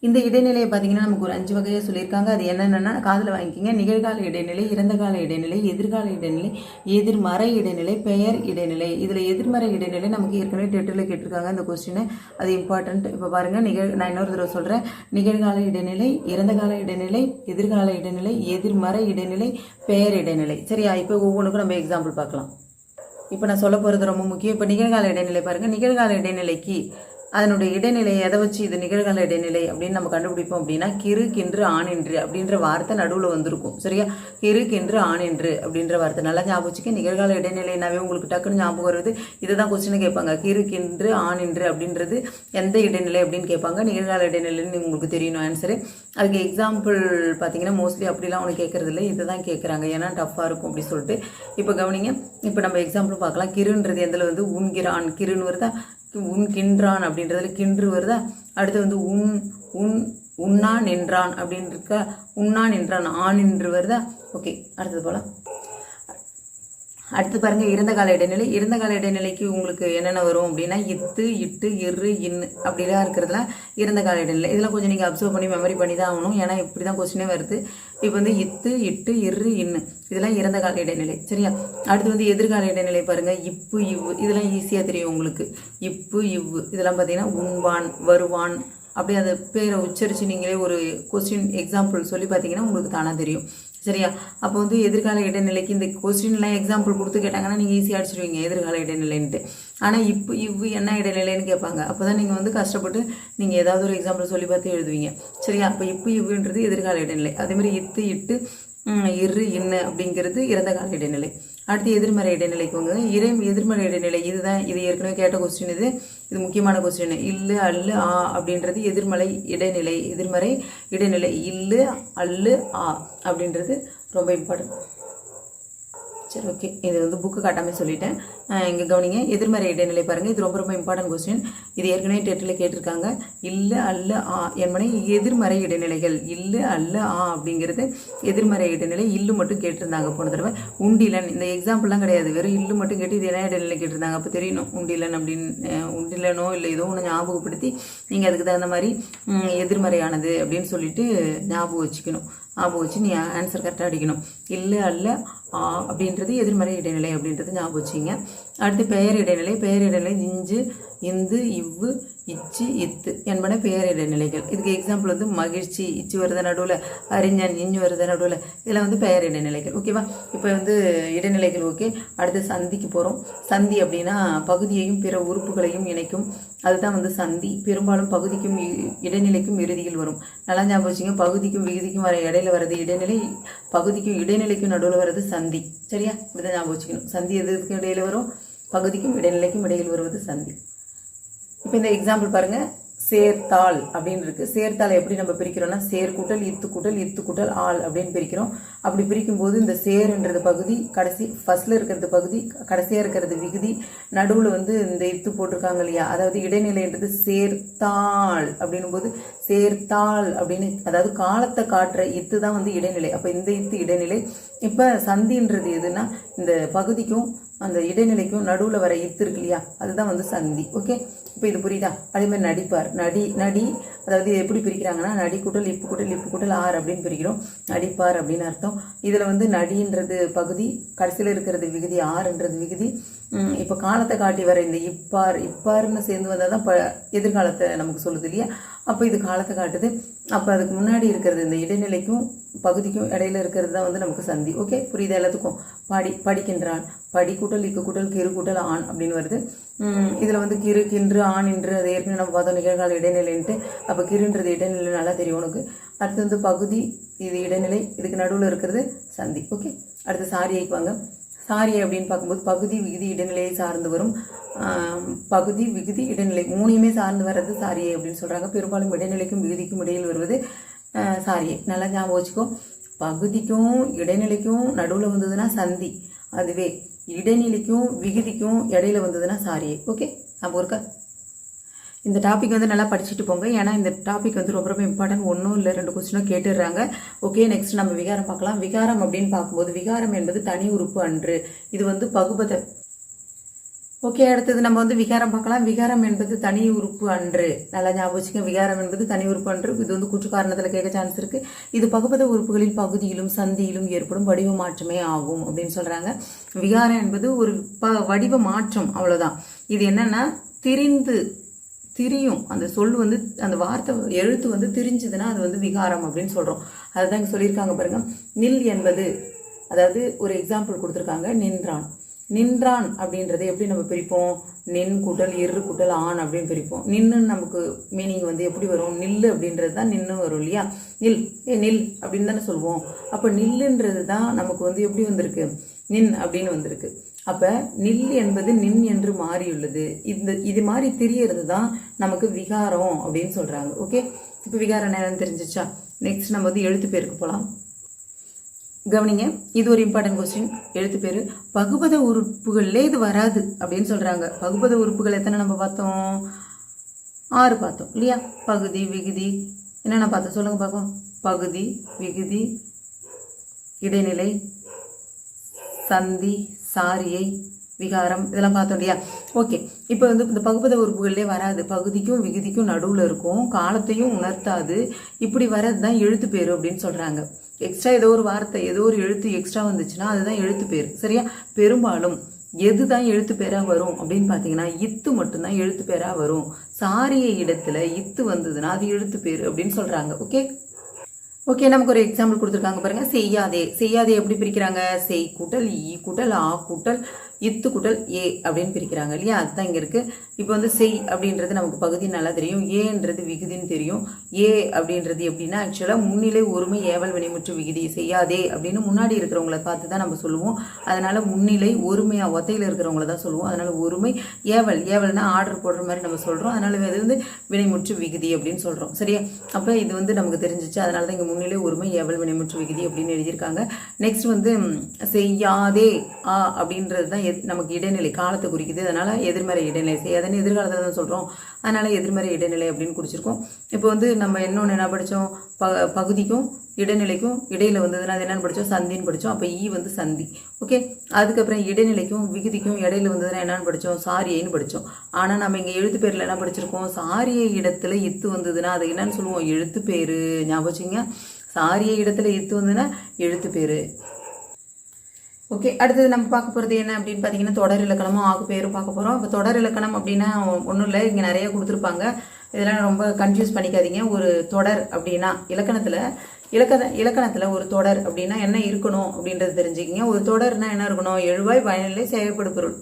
இந்த இடைநிலையை பார்த்தீங்கன்னா நமக்கு ஒரு 5 வகையாக சொல்லியிருக்காங்க. அது என்னென்னா காதில் வாங்கிக்கிங்க. நிகழ்கால இடைநிலை, இறந்த கால இடைநிலை, எதிர்கால இடைநிலை, எதிர்மறை இடைநிலை, பெயர் இடைநிலை. இதில் எதிர்மறை இடைநிலை நமக்கு ஏற்கனவே டெட்டில் கேட்டிருக்காங்க இந்த கொஸ்டின், அது இம்பார்ட்டன்ட். இப்போ பாருங்கள், நான் இன்னொரு தடவை சொல்கிறேன். நிகழ்கால இடைநிலை, இறந்த கால இடைநிலை, எதிர்கால இடைநிலை, எதிர்மறை இடைநிலை, பெயர் இடைநிலை. சரியா, இப்போ ஒவ்வொன்றுக்கும் நம்ம எக்ஸாம்பிள் பார்க்கலாம். இப்போ நான் சொல்ல போகிறது ரொம்ப முக்கியம். இப்போ நிகழ்கால இடைநிலை பாருங்கள். நிகழ்கால இடைநிலைக்கு அதனுடைய இடைநிலை எதை வச்சு இது நிகழ்கால இடைநிலை அப்படின்னு நம்ம கண்டுபிடிப்போம் அப்படின்னா கிறு கின்று ஆணின்று அப்படின்ற வார்த்தை நடுவில் வந்திருக்கும். சரியா, கிறு கின்று ஆணின்று அப்படின்ற வார்த்தை நல்லா ஞாபகம் வச்சுக்க. நிகழ்கால இடைநிலைனாவே உங்களுக்கு டக்குன்னு ஞாபகம் வருது. இதுதான் கொஸ்டின் கேட்பாங்க. கிறு கின்று ஆணின்று அப்படின்றது எந்த இடைநிலை அப்படின்னு கேட்பாங்க. நிகழ்கால இடைநிலைன்னு உங்களுக்கு தெரியணும் ஆன்சரு. அதுக்கு எக்ஸாம்பிள் பார்த்தீங்கன்னா மோஸ்ட்லி அப்படிலாம் ஒன்று கேட்கறது இல்லை, இதை தான் கேட்குறாங்க. ஏன்னா டஃப்பாக இருக்கும் அப்படி சொல்லிட்டு. இப்போ கவனிங்க, இப்போ நம்ம எக்ஸாம்பிள் பார்க்கலாம். கிருன்றது எந்தில் வந்து உண்கிறான் கிருன்னு வருதா, உன் கின்றான் அப்படின்றதுல கின்று வருதா, அடுத்து வந்து உண்ணா நின்றான் அப்படின்னு இருக்கா, உண்ணா நின்றான் ஆண் என்று வருதா. ஓகே, அடுத்தது போல. அடுத்து பாருங்க இறந்த கால இடைநிலை. இறந்த கால இடைநிலைக்கு உங்களுக்கு என்னென்ன வரும் அப்படின்னா இத்து இட்டு இரு இன்னு அப்படிலாம் இருக்கிறதுலாம் இறந்த கால இடைநிலை. இதெல்லாம் கொஞ்சம் நீங்கள் அப்சர்வ் பண்ணி மெமரி பண்ணி தான் ஆகணும், ஏன்னா இப்படி தான் கொஸ்டினே வருது. இப்போ வந்து இத்து இட்டு இரு இன்னு இதெல்லாம் இறந்த கால இடைநிலை. சரியா, அடுத்து வந்து எதிர்கால இடைநிலை பாருங்க. இப்பு இவ்வு இதெல்லாம் ஈஸியாக தெரியும் உங்களுக்கு. இப்பு இவ்வு இதெல்லாம் பார்த்தீங்கன்னா உண்பான் வருவான் அப்படி அந்த பேரை உச்சரித்து நீங்களே ஒரு கொஸ்டின் எக்ஸாம்பிள் சொல்லி பார்த்தீங்கன்னா உங்களுக்கு தானாக தெரியும். சரியா, அப்போ வந்து எதிர்கால இடைநிலைக்கு இந்த கொஸ்டின்லாம் எக்ஸாம்பிள் கொடுத்து கேட்டாங்கன்னா நீங்கள் ஈஸியாக அடிச்சிடுவீங்க எதிர்கால இடைநிலைன்ட்டு. ஆனால் இப்போ இவ்வு என்ன இடைநிலைன்னு கேட்பாங்க. அப்போ தான் நீங்கள் வந்து கஷ்டப்பட்டு நீங்கள் ஏதாவது ஒரு எக்ஸாம்பிள் சொல்லி பார்த்து எழுதுவீங்க. சரியா, அப்போ இப்போ இவ்வுன்றது எதிர்கால இடைநிலை. அதேமாதிரி இத்து இட்டு இரு இன்னு அப்படிங்கிறது இறந்த கால இடைநிலை. அடுத்து எதிர்மறை இடைநிலைக்கு வந்து எதிர்மறை இடைநிலை. இதுதான், இது ஏற்கனவே கேட்ட கொஸ்டின். இது முக்கியமான கொஸ்டின். இல்லு அல்லு ஆ அப்படின்றது எதிர்மறை இடைநிலை. எதிர்மறை இடைநிலை இல்லு அல்லு ஆ அப்படின்றது ரொம்ப இம்பார்ட்டன்ட். சரி, ஓகே, இது வந்து புக்கு காட்டாமல் சொல்லிட்டேன். இங்கே கவனிங்க. எதிர்மறை இடைநிலை பாருங்கள், இது ரொம்ப ரொம்ப இம்பார்ட்டன்ட் கொஸ்டின். இது ஏற்கனவே டெட்டில் கேட்டிருக்காங்க. இல்லு அல்ல ஆ என்பனை எதிர்மறை இடைநிலைகள். இல்லு அல்ல ஆ அப்படிங்கிறது எதிர்மறை இடைநிலை. இல்லு மட்டும் கேட்டிருந்தாங்க போன தடவை. உண்டிலன் இந்த எக்ஸாம்பிள்லாம் கிடையாது, வெறும் இல்லு மட்டும் கேட்டு இது என்ன இடைநிலை கேட்டிருந்தாங்க. அப்போ தெரியணும் உண்டிலன் அப்படின்னு, உண்டிலனோ இல்லை ஏதோ ஒன்று ஞாபகப்படுத்தி நீங்கள் அதுக்கு தகுந்த மாதிரி எதிர்மறையானது அப்படின்னு சொல்லிட்டு ஞாபகம் வச்சுக்கணும். ஞாபகம் வச்சு நீ ஆன்சர் கரெக்டாக அடிக்கணும். இல்லை அல்ல ஆ அப்படின்றது எதிர்மறை இடைநிலை அப்படின்றது ஞாபகம் வச்சிங்க. அடுத்து பெயர் இடைநிலை. பெயர் இடைநிலை இஞ்சு இந்து இவ்வு இச்சு இத்து என்பன பெயர் இடைநிலைகள். இதுக்கு எக்ஸாம்பிள் வந்து மகிழ்ச்சி இச்சு வருத நடுவில், அறிஞன் இஞ்சு வருத நடுவில், இதெல்லாம் வந்து பெயர் இடைநிலைகள். ஓகேவா, இப்போ வந்து இடைநிலைகள் ஓகே. அடுத்து சந்திக்கு போகிறோம். சந்தி அப்படின்னா பகுதியையும் பிற உறுப்புகளையும் இணைக்கும், அதுதான் வந்து சந்தி. பெரும்பாலும் பகுதிக்கும் இடைநிலைக்கும் இறுதியில் வரும். நல்லா ஞாபகம் வச்சுங்க. பகுதிக்கும் விகுதிக்கும் வர இடையில வர்றது இடைநிலை, பகுதிக்கும் இடைநிலைக்கும் நடுவில் வர்றது சந்தி. சரியா, இப்படிதான் ஞாபகம் வச்சுக்கணும். சந்தி எதுக்கும் இடையில வரும், பகுதிக்கும் இடைநிலைக்கும் இடையில் வருவது சந்தி. இப்போ இந்த எக்ஸாம்பிள் பாருங்க. சேர்த்தாள் அப்படின்னு இருக்கு. சேர்த்தாள் எப்படி நம்ம பிரிக்கிறோம்னா சேர்க்கூட்டல் இத்து கூட்டல் ஆள் அப்படின்னு பிரிக்கிறோம். அப்படி பிரிக்கும் போது இந்த சேர்ன்றது பகுதி, கடைசி ஃபர்ஸ்ட்ல இருக்கிறது பகுதி, கடைசியா இருக்கிறது விகுதி, நடுவில் வந்து இந்த இத்து போட்டிருக்காங்க இல்லையா, அதாவது இடைநிலைன்றது சேர்த்தாள் அப்படின்னும் போது சேர்த்தாள் அப்படின்னு, அதாவது காலத்தை காட்டுற இத்து தான் வந்து இடைநிலை. அப்போ இந்த இத்து இடைநிலை. இப்போ சந்தின்றது எதுனா இந்த பகுதிக்கும் அந்த இடைநிலைக்கும் நடுவில் வர இத்து இருக்கு இல்லையா, அதுதான் வந்து சந்தி. ஓகே, இப்போ இது புரியுதா? அதே மாதிரி நடிப்பார், நடி அதாவது எப்படி பிரிக்கிறாங்கன்னா நடி கூட்டல் இப்பு கூட்டல் இப்பு கூட்டல் ஆர் அப்படின்னு பிரிக்கிறோம். நடிப்பார் அப்படின்னு அர்த்தம். இதில் வந்து நடின்றது பகுதி, கடைசியில் இருக்கிறது விகுதி, ஆறுன்றது விகுதி. இப்போ காலத்தை காட்டி வர இந்த இப்பாருன்னு சேர்ந்து வந்தால் தான் எதிர்காலத்தை நமக்கு சொல்லுது இல்லையா. அப்போ இது காலத்தை காட்டுது. அப்போ அதுக்கு முன்னாடி இருக்கிறது இந்த இடைநிலைக்கும் பகுதிக்கும் இடையில இருக்கிறது தான் வந்து நமக்கு சந்தி. ஓகே, புரியுது எல்லாத்துக்கும்? படிக்கின்றான், படி கூட்டல் இக்கு கூட்டல் கிரு கூட்டல் ஆண் அப்படின்னு வருது. இதில் வந்து கிரு கின்று ஆண் இன்று அது ஏற்கனவே நம்ம பார்த்தோம் நிகழ்கால இடைநிலைன்ட்டு. அப்போ கிருன்றது இடைநிலை நல்லா தெரியும் உனக்கு. அடுத்து வந்து பகுதி, இது இடைநிலை, இதுக்கு நடுவில் இருக்கிறது சந்தி. ஓகே, அடுத்து சாரியைக்கு வாங்க. சாரியை அப்படின்னு பார்க்கும்போது பகுதி விகுதி இடைநிலையை சார்ந்து வரும். பகுதி விகுதி இடைநிலை மூணையுமே சார்ந்து வர்றது சாரியை அப்படின்னு சொல்கிறாங்க. பெரும்பாலும் இடைநிலைக்கும் விகுதிக்கும் இடையில் வருவது சாரியை. நல்லா ஞாபகம் வச்சுக்கோ. பகுதிக்கும் இடைநிலைக்கும் நடுவில் வந்ததுன்னா சந்தி, அதுவே இடைநிலைக்கும் விகுதிக்கும் இடையில வந்ததுன்னா சாரியை. ஓகே, ஞாபகம் இருக்கா? இந்த டாபிக் வந்து நல்லா படிச்சுட்டு போங்க. ஏன்னா இந்த டாபிக் வந்து ரொம்ப ரொம்ப இம்பார்ட்டன்ட். ஒன்றும் இல்லை 2 கொஸ்டினும் கேட்டுடுறாங்க. ஓகே, நெக்ஸ்ட் நம்ம விகாரம் பார்க்கலாம். விகாரம் அப்படின்னு பார்க்கும்போது விகாரம் என்பது தனி உறுப்பு அன்று. இது வந்து பகுபத. ஓகே, அடுத்தது நம்ம வந்து விகாரம் பார்க்கலாம். விகாரம் என்பது தனி உறுப்பு அன்று. நல்லா ஞாபகம் வச்சுக்க, விகாரம் என்பது தனி உறுப்பு அன்று. இது வந்து கூற்று காரணத்தில் கேட்க சான்ஸ் இருக்கு. இது பகுபத உறுப்புகளில் பகுதியிலும் சந்தியிலும் ஏற்படும் வடிவ மாற்றமே ஆகும் அப்படின்னு சொல்றாங்க. விகாரம் என்பது ஒரு வடிவ மாற்றம், அவ்வளவுதான். இது என்னன்னா திரியும் அந்த சொல் வந்து அந்த வார்த்தை எழுத்து வந்து திரிஞ்சதுன்னா அது வந்து விகாரம் அப்படின்னு சொல்றோம். அதுதான் இங்க சொல்லியிருக்காங்க பாருங்க. நில் என்பது, அதாவது ஒரு எக்ஸாம்பிள் கொடுத்துருக்காங்க. நின்றான் அப்படின்றத எப்படி நம்ம பிரிப்போம்? நின் கூட்டல் இரு கூட்டல் ஆண் அப்படின்னு பிரிப்போம். நின்னுன்னு நமக்கு மீனிங் வந்து எப்படி வரும்? நில்லு அப்படின்றது தான் நின்னு வரும் இல்லையா. நில் அப்படின்னு தானே சொல்லுவோம். அப்போ நில்லுன்றது தான் நமக்கு வந்து எப்படி வந்திருக்கு? நின் அப்படின்னு வந்திருக்கு. அப்ப நில் என்பது நின் என்று மாறியுள்ளது. இது மாதிரி தெரியறது தான் நமக்கு விகாரம் அப்படின்னு சொல்றாங்க. ஓகே, இப்போ விகாரம் என்னன்னு தெரிஞ்சிச்சா? நெக்ஸ்ட் நம்ம வந்து எழுத்து பேருக்கு போகலாம். கவனிங்க, இது ஒரு இம்பார்ட்டன்ட் கொஸ்டின். எழுத்து பேரு பகுபத உறுப்புகள்ல இது வராது அப்படின்னு சொல்றாங்க. பகுபத உறுப்புகள் எத்தனை நம்ம பார்த்தோம்? 6 பார்த்தோம் இல்லையா. பகுதி விகுதி என்னென்ன பார்த்தோம் சொல்லுங்க பார்ப்போம். பகுதி விகுதி இடைநிலை சந்தி சாரியை விகாரம் இதெல்லாம் பார்த்தோம் இல்லையா. ஓகே, இப்போ வந்து இந்த பகுபத உறுப்புகள்லேயே வராது. பகுதிக்கும் விகுதிக்கும் நடுவில் இருக்கும், காலத்தையும் உணர்த்தாது. இப்படி வர்றது தான் எழுத்து பேரு அப்படின்னு சொல்றாங்க. எக்ஸ்ட்ரா ஏதோ ஒரு வார்த்தை ஏதோ ஒரு எழுத்து எக்ஸ்ட்ரா வந்துச்சுன்னா அதுதான் எழுத்து பேர். சரியா? பெரும்பாலும் எதுதான் எழுத்து பேரா வரும் அப்படின்னு பாத்தீங்கன்னா இத்து மட்டும்தான் எழுத்து பேரா வரும். சாரிய இடத்துல இத்து வந்ததுன்னா அது எழுத்து பேரு அப்படின்னு சொல்றாங்க. ஓகே, நமக்கு ஒரு எக்ஸாம்பிள் கொடுத்துருக்காங்க பாருங்க. செய்யாதே எப்படி பிரிக்கிறாங்க? செய் கூட்டல் ஈ கூட்டல் ஆ கூட்டல் இத்து கூட்டல் ஏ அப்படின்னு பிரிக்கிறாங்க இல்லையா. அதுதான் இங்க இருக்கு. இப்போ வந்து செய் அப்படின்றது நமக்கு பகுதி நல்லா தெரியும். ஏன்றது விகுதின்னு தெரியும். ஏ அப்படின்றது எப்படின்னா ஆக்சுவலா முன்னிலை ஒருமை ஏவல் வினைமுற்று விகுதி. செய்யாதே அப்படின்னு முன்னாடி இருக்கிறவங்கள பார்த்து தான் நம்ம சொல்லுவோம். அதனால முன்னிலை ஒருமையா ஒத்தையில இருக்கிறவங்கள தான் சொல்லுவோம். அதனால ஒருமை ஏவல்னா ஆர்டர் போடுற மாதிரி நம்ம சொல்றோம். அதனால இது வந்து வினைமுற்று விகுதி அப்படின்னு சொல்றோம். சரியா? அப்ப இது வந்து நமக்கு தெரிஞ்சிச்சு. அதனால தான் இங்க முன்னிலை ஒருமை ஏவல் வினைமுற்று விகுதி அப்படின்னு எழுதியிருக்காங்க. நெக்ஸ்ட் வந்து செய்யாதே அப்படின்றது தான் நமக்கு இடைநிலை காலத்தை குறிக்குது. அதனால எதிர்மறை இடைநிலை. செய்யாதேன்னு எதிர்காலத்தில் தான் சொல்றோம். அதனால எதிர்மறை இடைநிலை அப்படின்னு குறிச்சிருக்கோம். இப்போ வந்து நம்ம இன்னொன்று என்ன படித்தோம்? பகுதிக்கும் இடைநிலைக்கும் இடையில வந்ததுன்னா அது என்னன்னு படித்தோம்? சந்தின்னு படித்தோம். அப்போ ஈ வந்து சந்தி. ஓகே, அதுக்கப்புறம் இடைநிலைக்கும் விகுதிக்கும் இடையில வந்ததுன்னா என்னன்னு படித்தோம்? சாரியைன்னு படித்தோம். ஆனால் நம்ம இங்கே எழுத்து பேரில் என்ன படிச்சிருக்கோம்? சாரிய இடத்துல இத்து வந்ததுன்னா அது என்னன்னு சொல்லுவோம்? எழுத்து பேரு. ஞாபகம் வச்சுங்க, சாரிய இடத்துல இத்து வந்ததுன்னா எழுத்து பேரு. ஓகே, அடுத்தது நம்ம பார்க்க போகிறது என்ன அப்படின்னு பார்த்தீங்கன்னா தொடர் இலக்கணமும் ஆகு பேரும் பார்க்க போகிறோம். இப்போ தொடர் இலக்கணம் அப்படின்னா ஒன்றும் இல்லை, இங்கே நிறைய கொடுத்துருப்பாங்க. இதெல்லாம் ரொம்ப கன்ஃபியூஸ் பண்ணிக்காதீங்க. ஒரு தொடர் அப்படின்னா இலக்கணத்தில் ஒரு தொடர் அப்படின்னா என்ன இருக்கணும் அப்படின்றது தெரிஞ்சுக்கிங்க. ஒரு தொடர்னா என்ன இருக்கணும்? எழுவாய் பயனிலை செயல்படு பொருள்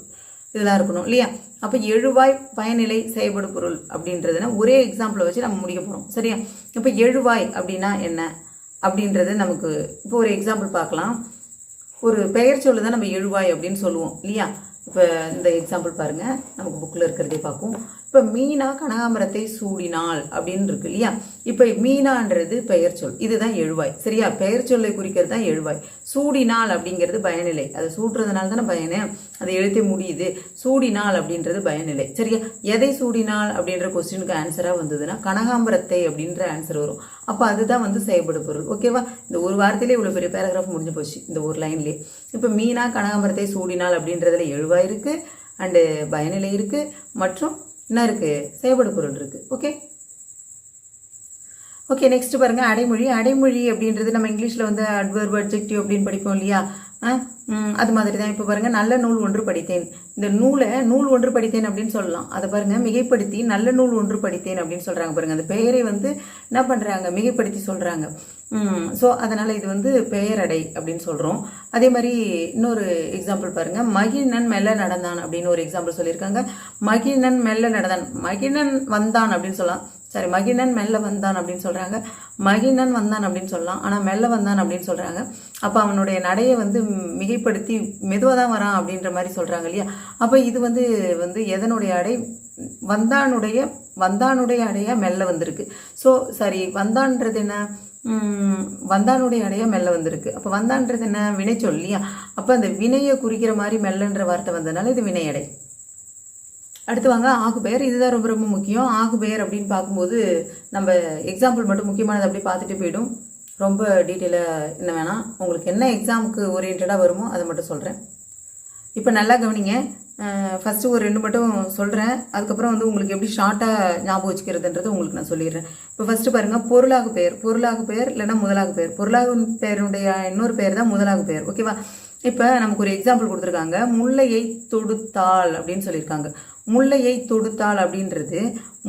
இதெல்லாம் இருக்கணும் இல்லையா. அப்போ எழுவாய் பயனிலை செயல்படு பொருள் அப்படின்றதுனா ஒரே எக்ஸாம்பிளை வச்சு நம்ம முடிக்க போகிறோம். சரியா? இப்போ எழுவாய் அப்படின்னா என்ன அப்படின்றது நமக்கு இப்போ ஒரு எக்ஸாம்பிள் பார்க்கலாம். ஒரு பெயர் சொல்லு தான் நம்ம எழுவாய் அப்படின்னு சொல்லுவோம் இல்லையா. இப்போ இந்த எக்ஸாம்பிள் பாருங்க, நமக்கு புக்கில் இருக்கிறதே பார்ப்போம். இப்போ மீனா கனகாமரத்தை சூடினாள் அப்படின்னு இருக்கு இல்லையா. இப்போ மீனான்றது பெயர் சொல், இதுதான் எழுவாய். சரியா? பெயர் சொல்லை குறிக்கிறது தான் எழுவாய். சூடினால் அப்படிங்கிறது பயனிலை. அதை சூடுறதுனால தானே பயனு, அதை எழுத்தே முடியுது. சூடினால் அப்படின்றது பயனிலை. சரியா? எதை சூடினால் அப்படின்ற கொஸ்டினுக்கு ஆன்சராக வந்ததுன்னா கனகாம்பரத்தை அப்படின்ற ஆன்சர் வரும். அப்போ அதுதான் வந்து செயல்படு பொருள். ஓகேவா? இந்த ஒரு வார்த்தையிலே இவ்வளோ பெரிய பேராகிராஃப் முடிஞ்சு போச்சு இந்த ஒரு லைன்லேயே. இப்போ மீனா கனகாம்பரத்தை சூடினால் அப்படின்றதுல எழுவா இருக்கு, அண்டு பயனிலை இருக்கு, மற்றும் என்ன இருக்கு, செயல்படு பொருள் இருக்கு. ஓகே ஓகே நெக்ஸ்ட் பாருங்க, அடைமொழி. அடைமொழி அப்படின்றது நம்ம இங்கிலீஷில் வந்து அட்வர்ப், அட்ஜெக்டிவ் அப்படின்னு படிப்போம் இல்லையா? அது மாதிரி தான். இப்போ பாருங்க, நல்ல நூல் ஒன்று படித்தேன். இந்த நூல் ஒன்று படித்தேன் அப்படின்னு சொல்லலாம். அதை பாருங்க, மிகைப்படுத்தி நல்ல நூல் ஒன்று படித்தேன் அப்படின்னு சொல்றாங்க. பாருங்க, அந்த பெயரை வந்து என்ன பண்றாங்க, மிகைப்படுத்தி சொல்றாங்க. ஸோ அதனால இது வந்து பெயரடை அப்படின்னு சொல்றோம். அதே மாதிரி இன்னொரு எக்ஸாம்பிள் பாருங்க, மகிழ்நன் மெல்ல நடந்தான் அப்படின்னு ஒரு எக்ஸாம்பிள் சொல்லியிருக்காங்க. மகிழ்நன் மெல்ல நடந்தான், மகிழ்நன் வந்தான் அப்படின்னு சொல்லலாம். சரி, மகிழ்நன் மெல்ல வந்தான் அப்படின்னு சொல்றாங்க. மகிழ்நன் வந்தான் அப்படின்னு சொல்லலாம், ஆனா மெல்ல வந்தான் அப்படின்னு சொல்றாங்க. அப்ப அவனுடைய நடையை வந்து மிகைப்படுத்தி மெதுவாக தான் வரான் அப்படின்ற மாதிரி சொல்றாங்க இல்லையா? அப்ப இது வந்து எதனுடைய அடை, வந்தானுடைய அடையா மெல்ல வந்திருக்கு. ஸோ சரி, வந்தான்றது என்ன, வந்தானுடைய அடையா மெல்ல வந்திருக்கு. அப்ப வந்தான்றது என்ன, வினை சொல் இல்லையா? அப்ப அந்த வினையை குறிக்கிற மாதிரி மெல்லன்ற வார்த்தை வந்ததுனால இது வினையடை. அடுத்து வாங்க, ஆகுபெயர். இதுதான் ரொம்ப ரொம்ப முக்கியம். ஆகுபெயர் அப்படின்னு பார்க்கும்போது நம்ம எக்ஸாம்பிள் மட்டும் முக்கியமானது அப்படியே பார்த்துட்டு போயிடும். ரொம்ப டீட்டெயிலாக என்ன வேணாம், உங்களுக்கு என்ன எக்ஸாமுக்கு ஓரியன்டாக வருமோ அதை மட்டும் சொல்கிறேன். இப்போ நல்லா கவனிங்க. ஃபஸ்ட்டு ஒரு 2 மட்டும் சொல்கிறேன், அதுக்கப்புறம் வந்து உங்களுக்கு எப்படி ஷார்ட்டாக ஞாபகம் வச்சுக்கிறதுன்றது உங்களுக்கு நான் சொல்லிடுறேன். இப்போ ஃபஸ்ட்டு பாருங்கள், பொருளாகு பெயர் இல்லைன்னா முதலாகு பெயர். பொருளாகு பெயருடைய இன்னொரு பெயர் தான் முதலாகு பெயர். ஓகேவா? இப்போ நமக்கு ஒரு எக்ஸாம்பிள் கொடுத்துருக்காங்க, முல்லையை தொடுத்தாள் அப்படின்னு சொல்லியிருக்காங்க. முல்லையை தொடுத்தாள் அப்படின்றது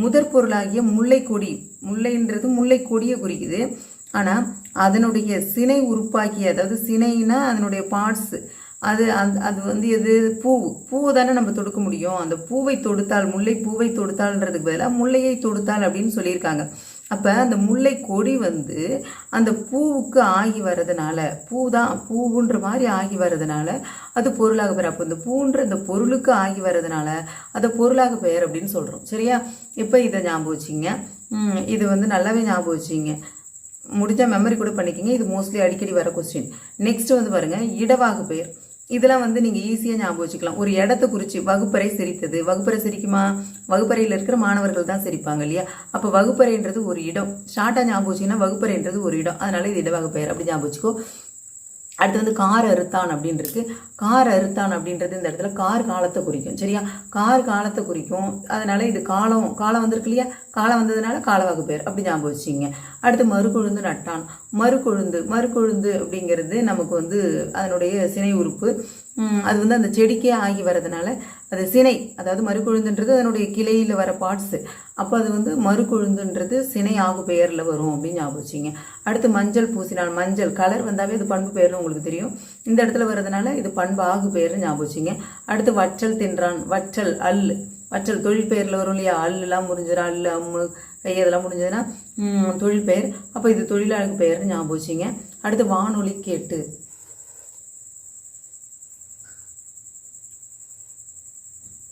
முதற் பொருளாகிய முல்லை கொடி. முல்லைன்றது முல்லை கொடியை குறிக்குது. ஆனால் அதனுடைய சினை உறுப்பாகிய, அதாவது சினைனா அதனுடைய பார்ட்ஸ், அது வந்து எது, பூவை தானே நம்ம தொடுக்க முடியும். அந்த பூவை தொடுத்தாள், முல்லை பூவை தொடுத்தாள்ன்றதுக்கு பதிலாக முல்லையை தொடுத்தாள் அப்படின்னு சொல்லியிருக்காங்க. அப்போ அந்த முல்லை கொடி வந்து அந்த பூவுக்கு ஆகி வர்றதுனால, பூவுன்ற மாதிரி ஆகி வர்றதுனால அது பொருளாக பெயர். அப்போ இந்த பூன்ற இந்த பொருளுக்கு ஆகி வர்றதுனால அதை பொருளாக பெயர் அப்படின்னு சொல்கிறோம். சரியா? இப்போ இதை ஞாபகம் வச்சிங்க. இது வந்து நல்லாவே ஞாபகம் வச்சிங்க, முடிஞ்ச மெமரி கூட பண்ணிக்கிங்க. இது மோஸ்ட்லி அடிக்கடி வர கொஸ்டின். நெக்ஸ்ட் வந்து பாருங்க, இடவாகு பெயர். இதெல்லாம் வந்து நீங்கள் ஈஸியாக ஞாபகம் வச்சுக்கலாம். ஒரு இடத்த குறித்து, வகுப்பறை சிரித்தது. வகுப்பறை சிரிக்குமா? வகுப்பறையில் இருக்கிற மாணவர்கள் தான் சிரிப்பாங்க இல்லையா? அப்போ வகுப்பறைன்றது ஒரு இடம். ஷார்ட்டாக ஞாபகம் வச்சிங்கன்னா வகுப்பறைன்றது ஒரு இடம், அதனால இது இடவாகு பெயர் அப்படி ஞாபகம் வச்சுக்கோ. அடுத்து வந்து கார் அறுத்தான் அப்படின்னு இருக்கு. கார் அறுத்தான் அப்படின்றது இந்த இடத்துல கார் காலத்தை குறிக்கும். சரியா? கார் காலத்தை குறிக்கும், அதனால இது காலம் வந்திருக்கு இல்லையா? காலம் வந்ததுனால காலவாகு பெயர் அப்படி ஞாபகம் வச்சிங்க. அடுத்து மறுகொழுந்து நட்டான். மறுகொழுந்து அப்படிங்கிறது நமக்கு வந்து அதனுடைய சினை உறுப்பு. அது வந்து அந்த செடிக்கே ஆகி வர்றதுனால அது சினை, அதாவது மறுகொழுந்துன்றது அதனுடைய கிளையில் வர பார்ட்ஸு. அப்போ அது வந்து மறுகொழுந்துன்றது சினை ஆகு பெயரில் வரும் அப்படின்னு ஞாபகம் வச்சிங்க. அடுத்து மஞ்சள் பூசினான். மஞ்சள் கலர் வந்தாவே அது பண்பு பெயர்னு உங்களுக்கு தெரியும். இந்த இடத்துல வர்றதுனால இது பண்பு ஆகு பெயர்னு ஞாபகம் வச்சிங்க. அடுத்து வற்றல் தின்றான். வற்றல் தொழில் பெயரில் வரும் இல்லையா? அல்லுலாம் முடிஞ்சிடும், அல்லு அம்மு கை அதெல்லாம் முடிஞ்சதுன்னா தொழில் பெயர். அப்போ இது தொழிலாளருக்கு பெயர்னு ஞாபகம் வச்சிங்க. அடுத்து வானொலி கேட்டு.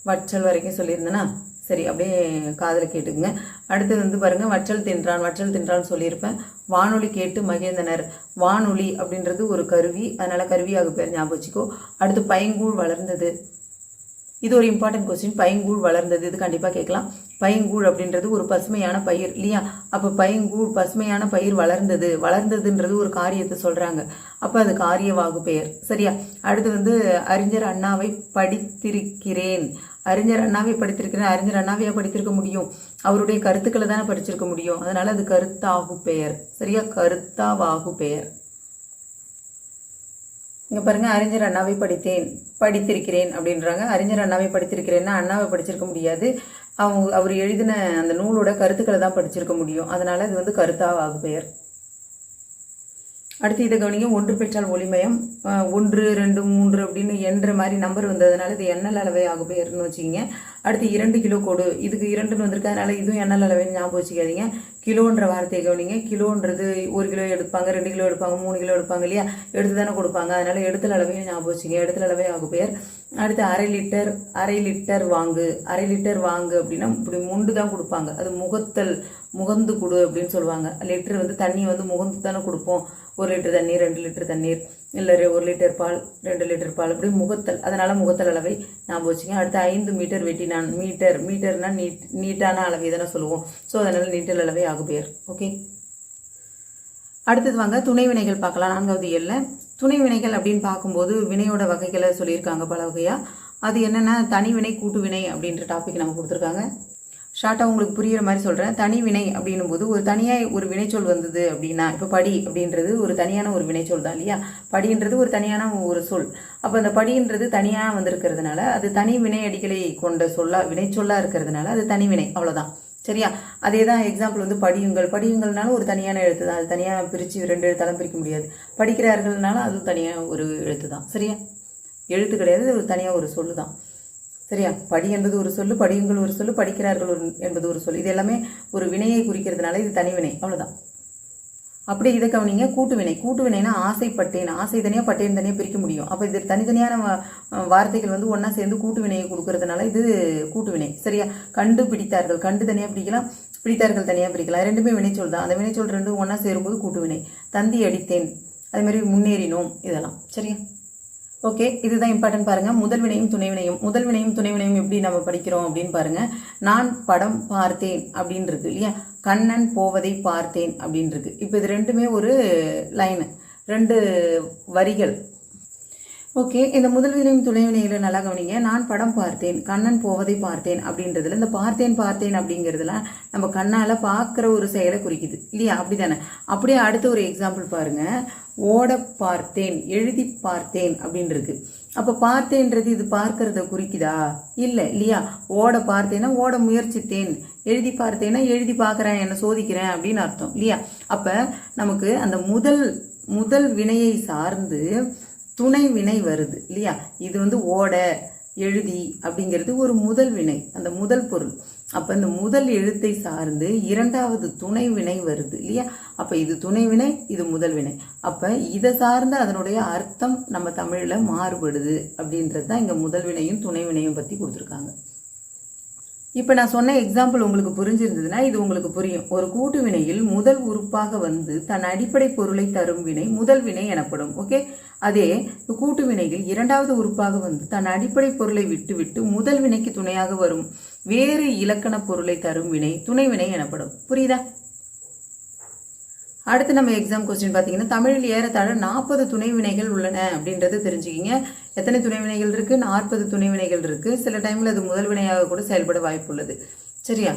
வற்றல் வரைக்கும் சொல்லியிருந்தேன்னா சரி, அப்படியே காதில் கேட்டுக்குங்க. அடுத்து வந்து பாருங்க, வற்றல் தின்றான் சொல்லியிருப்பேன். வானொலி கேட்டு மகிழ்ந்தனர். வானொலி அப்படின்றது ஒரு கருவி, அதனால கருவியாக பேர் ஞாபகம் வச்சுக்கோ. அடுத்து பைங்கூழ் வளர்ந்தது. இது ஒரு இம்பார்ட்டன்ட் கொஸ்டின். பைங்கூழ் வளர்ந்தது, இது கண்டிப்பாக கேட்கலாம். பைங்கூழ் அப்படின்றது ஒரு பசுமையான பயிர் இல்லையா? அப்போ பைங்கூழ் பசுமையான பயிர் வளர்ந்ததுன்றது ஒரு காரியத்தை சொல்றாங்க. அப்போ அது காரியவாகு பெயர். சரியா? அடுத்து வந்து அறிஞர் அண்ணாவை படித்திருக்கிறேன். அறிஞர் அண்ணாவையா படித்திருக்க முடியும்? அவருடைய கருத்துக்களை தானே படிச்சிருக்க முடியும். அதனால அது கருத்தாகு பெயர். சரியா? கருத்தாவாகு பெயர். இங்கே பாருங்க, அறிஞர் அண்ணாவை படித்திருக்கிறேன் அப்படின்றாங்க. அறிஞர் அண்ணாவை படித்திருக்கிறேன்னா அண்ணாவை படிச்சிருக்க முடியாது. அவர் எழுதின அந்த நூலோட கருத்துக்களை தான் படிச்சிருக்க முடியும். அதனால இது வந்து கருத்தாவாகு பெயர். அடுத்து இதை கவனிங்க, ஒன்று பெற்றால் ஒளிமயம். 1, 2, 3 அப்படின்னு என்ற மாதிரி நம்பர் வந்ததுனால இது எண்ணல் அளவை ஆகு பெயர்னு வச்சுக்கிங்க. அடுத்து 2 கிலோ கொடு, இதுக்கு 2ன்னு வந்திருக்கு, அதனால இதுவும் எண்ணல் அளவைன்னு ஞாபகம் வச்சுக்காதீங்க. கிலோன்ற வார்த்தையை கவனிங்க. கிலோன்றது 1 கிலோ எடுப்பாங்க, 2 கிலோ எடுப்பாங்க, 3 கிலோ எடுப்பாங்க இல்லையா, எடுத்து தானே கொடுப்பாங்க, அதனால எடுத்தல் அளவையும் ஞாபகம் வச்சுங்க. எடுத்தல் அளவை ஆகு பெயர். அடுத்து அரை லிட்டர் வாங்கு. அரை லிட்டர் வாங்கு அப்படின்னா இப்படி முண்டு தான் கொடுப்பாங்க, அது முகத்தல், முகந்து கொடு அப்படின்னு சொல்லுவாங்க. லிட்டர் வந்து தண்ணி வந்து முகந்து தானே கொடுப்போம். 1 லிட்டர் தண்ணீர், 2 லிட்டர் தண்ணீர், இல்லை 1 லிட்டர் பால், 2 லிட்டர் பால், அப்படி முகத்தல், அதனால முகத்தல் அளவை ஞாபகம் வச்சுங்க. அடுத்து 5 மீட்டர் வெட்டினான். மீட்டர்னா நீட்டான அளவை தானே சொல்லுவோம். ஸோ அதனால நீட்டல் அளவை ஆகு பெயர். ஓகே, அடுத்தது வாங்க துணை வினைகள் பார்க்கலாம். 4வது இயல்ல துணை வினைகள் அப்படின்னு பார்க்கும்போது வினையோட வகைகளை சொல்லியிருக்காங்க பல வகையா. அது என்னன்னா தனிவினை, கூட்டுவினை அப்படின்ற டாபிக் நம்ம கொடுத்துருக்காங்க. ஷார்ட்டாக உங்களுக்கு புரிகிற மாதிரி சொல்கிறேன். தனிவினை அப்படின்னும் போது ஒரு தனியாக ஒரு வினைச்சொல் வந்தது அப்படின்னா, இப்போ படி அப்படின்றது ஒரு தனியான ஒரு வினைச்சொல் தான் இல்லையா. படின்றது ஒரு தனியான ஒரு சொல். அப்போ அந்த படின்றது தனியாக வந்திருக்கிறதுனால அது தனி வினை அடிகளை கொண்ட வினைச்சொல்லாக இருக்கிறதுனால அது தனிவினை, அவ்வளோதான். சரியா. அதே தான் எக்ஸாம்பிள் வந்து படியுங்கள்னாலும் ஒரு தனியான எழுத்து தான். அது தனியாக பிரித்து 2 எழுத்தாலும் பிரிக்க முடியாது. படிக்கிறார்கள்னாலும் அதுவும் தனியாக ஒரு எழுத்து தான். சரியா, எழுத்து கிடையாது, ஒரு தனியாக ஒரு சொல்லு தான். சரியா, படி என்பது ஒரு சொல்லு, படியுங்கள் ஒரு சொல்லு, படிக்கிறார்கள் என்பது ஒரு சொல்லு. இது எல்லாமே ஒரு வினையை குறிக்கிறதுனால இது தனிவினை, அவ்வளோதான். அப்படியே இதை கவனிங்க. கூட்டுவினைனா ஆசைப்பட்டேன், ஆசை தனியாக பட்டேன் தனியாக பிரிக்க முடியும். அப்போ இது தனித்தனியான வார்த்தைகள் வந்து ஒன்றா சேர்ந்து கூட்டுவினையை கொடுக்கறதுனால இது கூட்டுவினை. சரியா, கண்டு பிடித்தார்கள், கண்டு தனியாக பிடிக்கலாம், பிடித்தார்கள் தனியாக பிரிக்கலாம். ரெண்டுமே வினைச்சொல் தான். அந்த வினைச்சொல் ரெண்டும் ஒன்றா சேரும்போது கூட்டுவினை. தந்தி அடித்தேன், அதே மாதிரி முன்னேறினோம், இதெல்லாம். சரியா, ஓகே, இதுதான் இம்பார்ட்டன்ட் பாருங்க. முதல் வினையும் துணை வினையும் எப்படி நம்ம படிக்கிறோம் அப்படின்னு பாருங்க. நான் படம் பார்த்தேன் அப்படின்னு இருக்கு இல்லையா, கண்ணன் போவதை பார்த்தேன் அப்படின்னு இருக்கு. இப்போ இது ரெண்டுமே ஒரு லைனு, 2 வரிகள். ஓகே, இந்த முதல் வினையும் துணை வினையில நல்லா கவனிங்க. நான் படம் பார்த்தேன், கண்ணன் போவதை பார்த்தேன் அப்படின்றதுல இந்த பார்த்தேன் அப்படிங்கிறதுல நம்ம கண்ணால் பார்க்குற ஒரு செயலை குறிக்குது இல்லையா, அப்படிதானே. அப்படியே அடுத்த ஒரு எக்ஸாம்பிள் பாருங்க. ஓட பார்த்தேன், எழுதி பார்த்தேன் அப்படின்னு இருக்கு. அப்போ பார்த்தேன்றது இது பார்க்கறத குறிக்குதா? இல்லை இல்லையா. ஓட பார்த்தேன்னா ஓட முயற்சித்தேன், எழுதி பார்த்தேன்னா எழுதி பார்க்குறேன், என்ன சோதிக்கிறேன் அப்படின்னு அர்த்தம் இல்லையா. அப்போ நமக்கு அந்த முதல் வினையை சார்ந்து துணை வினை வருது இல்லையா. இது வந்து ஓட, எழுதி அப்படிங்கிறது ஒரு முதல் வினை, அந்த முதல் பொருள். அப்போ இந்த முதல் எழுத்தை சார்ந்து 2வது துணை வினை வருது இல்லையா. அப்போ இது துணை வினை, இது முதல் வினை. அப்போ இதை சார்ந்து அதனுடைய அர்த்தம் நம்ம தமிழில் மாறுபடுது அப்படின்றது தான் இங்கே முதல் வினையும் துணை வினையும் பற்றி கொடுத்துருக்காங்க. இப்போ நான் சொன்ன எக்ஸாம்பிள் உங்களுக்கு புரிஞ்சிருந்ததுன்னா இது உங்களுக்கு புரியும். ஒரு கூட்டு வினையில் முதல் உறுப்பாக வந்து தன் அடிப்படை பொருளை தரும் வினை முதல் வினை எனப்படும். ஓகே, அதே கூட்டு வினையில் 2வது உறுப்பாக வந்து தன் அடிப்படை பொருளை விட்டு முதல் வினைக்கு துணையாக வரும் வேறு இலக்கண பொருளை தரும் வினை துணை வினை எனப்படும். புரியுதா? அடுத்து நம்ம எக்ஸாம் கொஸ்டின் பார்த்தீங்கன்னா தமிழில் ஏறத்தாழ 40 துணை வினைகள் உள்ளன அப்படின்றது தெரிஞ்சுக்கிங்க. எத்தனை துணை வினைகள் இருக்கு? 40 துணை வினைகள் இருக்கு. சில டைம்ல அது முதல் வினையாக கூட செயல்பட வாய்ப்பு உள்ளது. சரியா,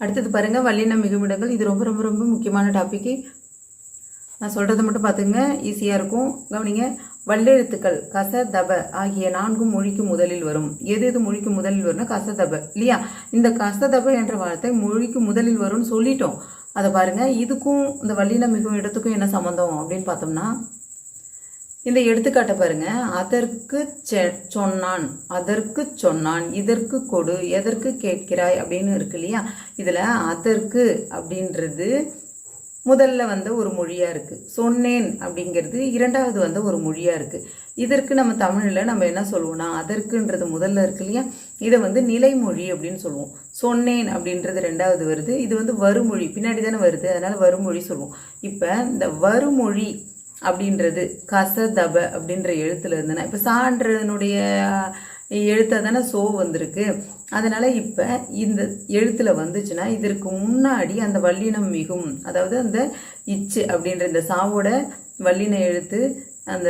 அடுத்தது பாருங்க வல்லின மிகுமிடங்கள். இது ரொம்ப ரொம்ப ரொம்ப முக்கியமான டாபிக். நான் சொல்றதை மட்டும் பார்த்துங்க, ஈஸியா இருக்கும். கவனிங்க. வல்லெழுத்துக்கள் கச தப ஆகிய 4 மொழிக்கு முதலில் வரும். எது மொழிக்கு முதலில் வரும்னா கசதப இல்லையா. இந்த கசதப என்ற வார்த்தை மொழிக்கு முதலில் வரும்னு சொல்லிட்டோம். அதை பாருங்க. இதுக்கும் இந்த வல்லின மிகும் இடத்துக்கும் என்ன சம்பந்தம் அப்படின்னு பார்த்தோம்னா, இந்த எடுத்துக்காட்டை பாருங்க. அதற்கு சொன்னான், இதற்கு கொடு, எதற்கு கேட்கிறாய் அப்படின்னு இருக்கு இல்லையா. இதுல அதற்கு அப்படின்றது முதல்ல வந்த ஒரு மொழியா இருக்கு. சொன்னேன் அப்படிங்கிறது 2வது வந்த ஒரு மொழியா இருக்கு. இதற்கு நம்ம தமிழ்ல நம்ம என்ன சொல்லுவோம்னா, அதற்குன்றது முதல்ல இருக்கு இல்லையா, இதை வந்து நிலைமொழி அப்படின்னு சொல்லுவோம். சொன்னேன் அப்படின்றது 2வது வருது. இது வந்து வருமொழி, பின்னாடி தானே வருது, அதனால வருமொழி சொல்லுவோம். இப்ப இந்த வருமொழி அப்படின்றது கசதப அப்படின்ற எழுத்துல இருந்தனா, இப்ப சான்றனுடைய எழுத்தை தானே சோ வந்திருக்கு. அதனால இப்ப இந்த எழுத்துல வந்துச்சுன்னா இதற்கு முன்னாடி அந்த வல்லினம் மிகும், அதாவது அந்த இச்சு அப்படின்ற இந்த சாவோட வல்லின எழுத்து அந்த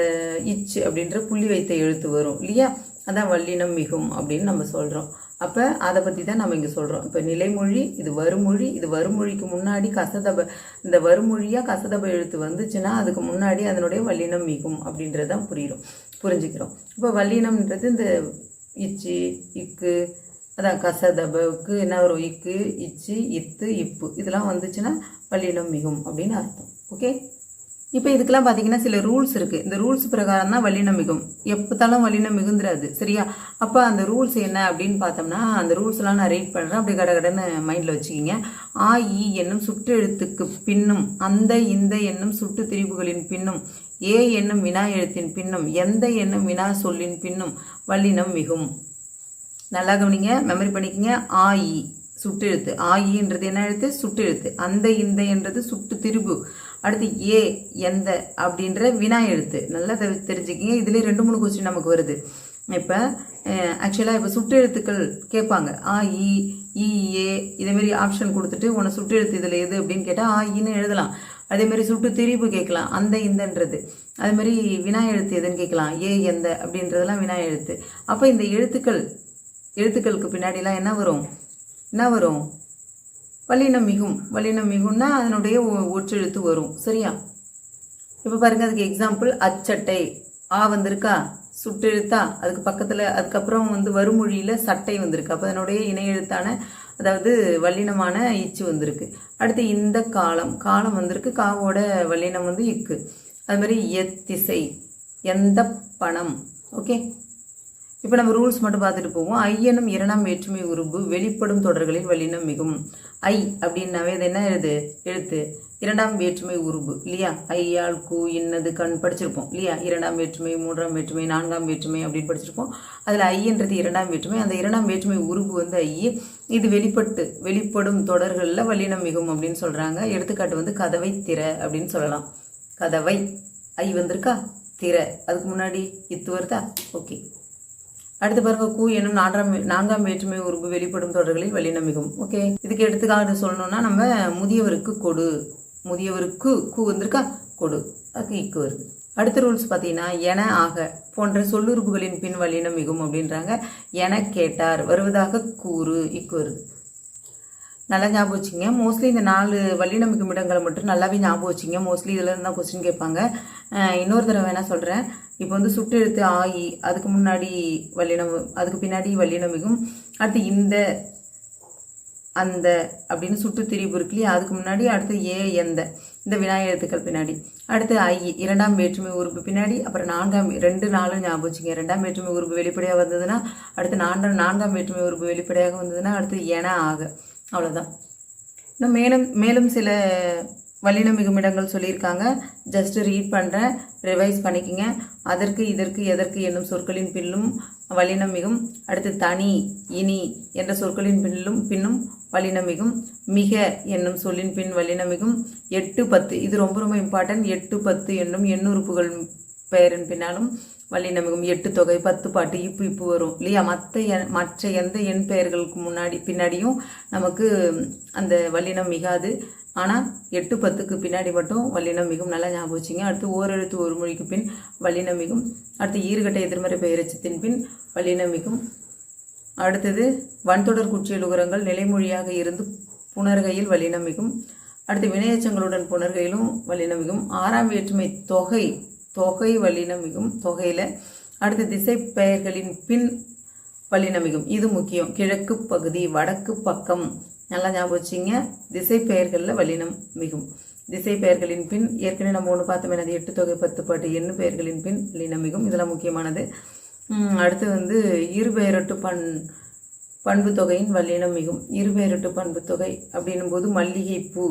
இச்சு அப்படின்ற புள்ளி வைத்த எழுத்து வரும் இல்லையா. அதான் வல்லினம் மிகும் அப்படின்னு நம்ம சொல்றோம். அப்ப அதை பத்தி தான் நம்ம இங்க சொல்றோம். இப்ப நிலைமொழி, இது வருமொழி. இது வருமொழிக்கு முன்னாடி கசதப, இந்த வருமொழியா கசதப எழுத்து வந்துச்சுன்னா அதுக்கு முன்னாடி அதனுடைய வல்லினம் மிகும் அப்படின்றதான் புரிஞ்சுக்கிறோம். இப்போ வல்லினம்ன்றது இந்த இச்சு, இக்கு, அதான் கசதபுக்கு என்ன வரும்? இக்கு, இச்சு, இத்து, இப்பு, இதெல்லாம் வந்துச்சுன்னா வல்லினம் மிகும் அப்படின்னு அர்த்தம். ஓகே, இப்போ இதுக்கெல்லாம் பார்த்தீங்கன்னா சில ரூல்ஸ் இருக்குது. இந்த ரூல்ஸ் பிரகாரம் தான் வல்லினம் மிகும். எப்போத்தாலும் வல்லினம் மிகுந்துராது. சரியா? அப்போ அந்த ரூல்ஸ் என்ன அப்படின்னு பார்த்தோம்னா, அந்த ரூல்ஸ்லாம் நான் ரீட் பண்ணுறேன். அப்படி கடகடன்னு மைண்டில் வச்சுக்கிங்க. ஆ இ என்னும் சுற்றெழுத்துக்கு பின்னும், அந்த இந்த என்னும் சுட்டு திரிபுகளின் பின்னும், ஏ என்னும் வினா எழுத்தின் பின்னும், எந்த என்னும் வினா சொல்லின் பின்னும் வல்லினம் மிகும். நல்லா கவனிங்க, மெமரி பண்ணிக்கங்க. ஆ இ சுட்டு எழுத்து. ஆ இன்றது என்ன எழுத்து? சுட்டு எழுத்து. அந்த இந்த என்றது சுட்டு திரிபு. அடுத்து ஏ எந்த அப்படின்ற வினா எழுத்து. நல்லா தெரிஞ்சுக்கிங்க. இதுலேயே 2-3 கொஸ்டின் நமக்கு வருது. இப்போ ஆக்சுவலாக இப்போ சுட்டு எழுத்துக்கள் கேட்பாங்க. ஆ இ ஏ இதேமாரி ஆப்ஷன் கொடுத்துட்டு உன்னை சுட்டு எழுத்து இதில் எது அப்படின்னு கேட்டால் ஆ இன்னு எழுதலாம். அதேமாரி சுட்டு திரிபு கேட்கலாம், அந்த இந்தன்றது. அதேமாரி வினா எழுத்து எதுன்னு கேட்கலாம், ஏ எந்த அப்படின்றதெல்லாம் வினா எழுத்து. அப்போ இந்த எழுத்துக்களுக்கு பின்னாடிலாம் என்ன வரும்? வல்லினம் மிகும். வல்லினம் மிகும்னா அதனுடைய ஒற்றெழுத்து வரும். சரியா? இப்போ பாருங்க, அதுக்கு எக்ஸாம்பிள் அச்சட்டை. ஆ வந்திருக்கா? சுட்டெழுத்தா? அதுக்கு பக்கத்தில் அதுக்கப்புறம் வருமொழியில் சட்டை வந்திருக்கு. அப்போ அதனுடைய இணை எழுத்தான, அதாவது வல்லினமான இச்சு வந்திருக்கு. அடுத்து இந்த காலம் வந்திருக்கு. காவோட வல்லினம் இக்கு. அது மாதிரி எத்திசை, எந்த பணம். ஓகே, இப்போ நம்ம ரூல்ஸ் மட்டும் பார்த்துட்டு போவோம். ஐ எனும் 2ஆம் வேற்றுமை உருபு வெளிப்படும் தொடர்களில் வல்லினம் மிகும். ஐ அப்படின்னாவே அது என்ன எழுத்து? 2ஆம் வேற்றுமை உருபு இல்லையா? ஐயால் கூ இன்னது கண் படிச்சிருப்போம் இல்லையா? 2ஆம் வேற்றுமை, 3ஆம் வேற்றுமை, 4ஆம் வேற்றுமை அப்படின்னு படிச்சிருப்போம். அதில் ஐன்றது 2ஆம் வேற்றுமை. அந்த 2ஆம் வேற்றுமை உருபு ஐ. இது வெளிப்படும் தொடர்களில் வல்லினம் மிகும் அப்படின்னு சொல்கிறாங்க. எடுத்துக்காட்டு கதவை திற அப்படின்னு சொல்லலாம். கதவை ஐ வந்திருக்கா? திற அதுக்கு முன்னாடி இத்து வருதா? ஓகே. அடுத்து பாருங்க, கூ என்னும் 4ஆம் வேற்றுமை உருபு வெளிப்படும் தொடர்களில் வல்லினம் மிகும். ஓகே, இதுக்கு எடுத்துக்காட்டு சொல்லணும்னா நம்ம முதியவருக்கு கொடு. முதியவருக்கு கூ வந்திருக்கா? கொடு, அதுக்கு இக்கு வருது. அடுத்த ரூல்ஸ் பார்த்தீங்கன்னா, என ஆக போன்ற சொல்லுறுப்புகளின் பின் வல்லினம் மிகும் அப்படின்றாங்க. என கேட்டார், வருவதாக கூறு, இக்கு வருது. நல்லா ஞாபகம் வச்சுங்க. மோஸ்ட்லி இந்த 4 வல்லினம் மிகும் இடங்களை மட்டும் நல்லாவே ஞாபகம் வச்சுங்க. மோஸ்ட்லி இதில் இருந்தால் கொஸ்டின் கேட்பாங்க. இன்னொரு தடவை வேணால் சொல்கிறேன். இப்போ சுட்டு எழுத்து ஆயி, அதுக்கு முன்னாடி வல்லினம், அதுக்கு பின்னாடி வல்லினம் மிகும். அடுத்து இந்த அந்த அப்படின்னு சுட்டு திரிபு இருக்கு இல்லையா? அதுக்கு முன்னாடி அடுத்து ஏ எந்த இந்த வினா எழுத்துக்கள் பின்னாடி. அடுத்து ஐ 2ஆம் வேற்றுமை உறுப்பு பின்னாடி. அப்புறம் 4 ஞாபகம் வச்சுங்க. 2ஆம் வேற்றுமை உறுப்பு வெளிப்படையாக வந்ததுன்னா அடுத்து 4ஆம் வேற்றுமை உறுப்பு வெளிப்படையாக வந்ததுன்னா அடுத்து என ஆக. அவ்வளோதான். இன்னும் மேலும் சில வல்லினம் மிகும் இடங்கள் சொல்லியிருக்காங்க. ஜஸ்ட் ரீட் பண்ணுறேன், ரிவைஸ் பண்ணிக்கோங்க. அதற்கு இதற்கு எதற்கு என்னும் சொற்களின் பின்னும் வல்லினம் மிகும். அடுத்து தனி இனி என்ற சொற்களின் பின்னும் வல்லினம் மிகும். மிக என்னும் சொல்லின் பின் வல்லினம் மிகும். 8 10 இது ரொம்ப ரொம்ப இம்பார்ட்டன்ட். 8 10 என்னும் எண்ணுறுப்புகள் பெயரின் பின்னாலும் வல்லினம் மிகும். 8 தொகை 10 பாட்டு இப்பு வரும் இல்லையா? மற்ற எந்த எண் பெயர்களுக்கு பின்னாடியும் நமக்கு அந்த வல்லினம் மிகாது. ஆனால் 8 10க்கு பின்னாடி மட்டும் வல்லினம் மிகும். நல்லா ஞாபகம் வச்சுங்க. அடுத்து ஓரெழுத்து ஒரு மொழிக்கு பின் வல்லினம் மிகும். அடுத்து ஈறுகட்ட எதிர்மறை பெயரச்சத்தின் பின் வல்லினம் மிகும். அடுத்தது வன்தொடர் குற்றியல் உகரங்கள் நிலைமொழியாக இருந்து புணர்கையில் வல்லினம் மிகும். அடுத்து வினையச்சங்களுடன் புணர்கையிலும் வல்லினம் மிகும். 6ஆம் வேற்றுமை தொகை வல்லினம் மிகும். தொகையில் அடுத்து திசை பெயர்களின் பின் வல்லினம் மிகும். இது முக்கியம். கிழக்கு பகுதி, வடக்கு பக்கம், நல்லா ஞாபகம் வச்சிங்க. திசை பெயர்களில் வல்லினம் மிகும். திசை பெயர்களின் பின் ஏற்கனவே நம்ம ஒன்று பார்த்தோம், எனது 8 தொகை 10 பாட்டு எண்ணு பெயர்களின் பின் வல்லினம் மிகும். இதெல்லாம் முக்கியமானது. அடுத்து இருபெயரட்டு பண்பு தொகையின் வல்லினம் மிகும். இருபெயரட்டு பண்பு தொகை அப்படின்னும் போது மல்லிகை பூ,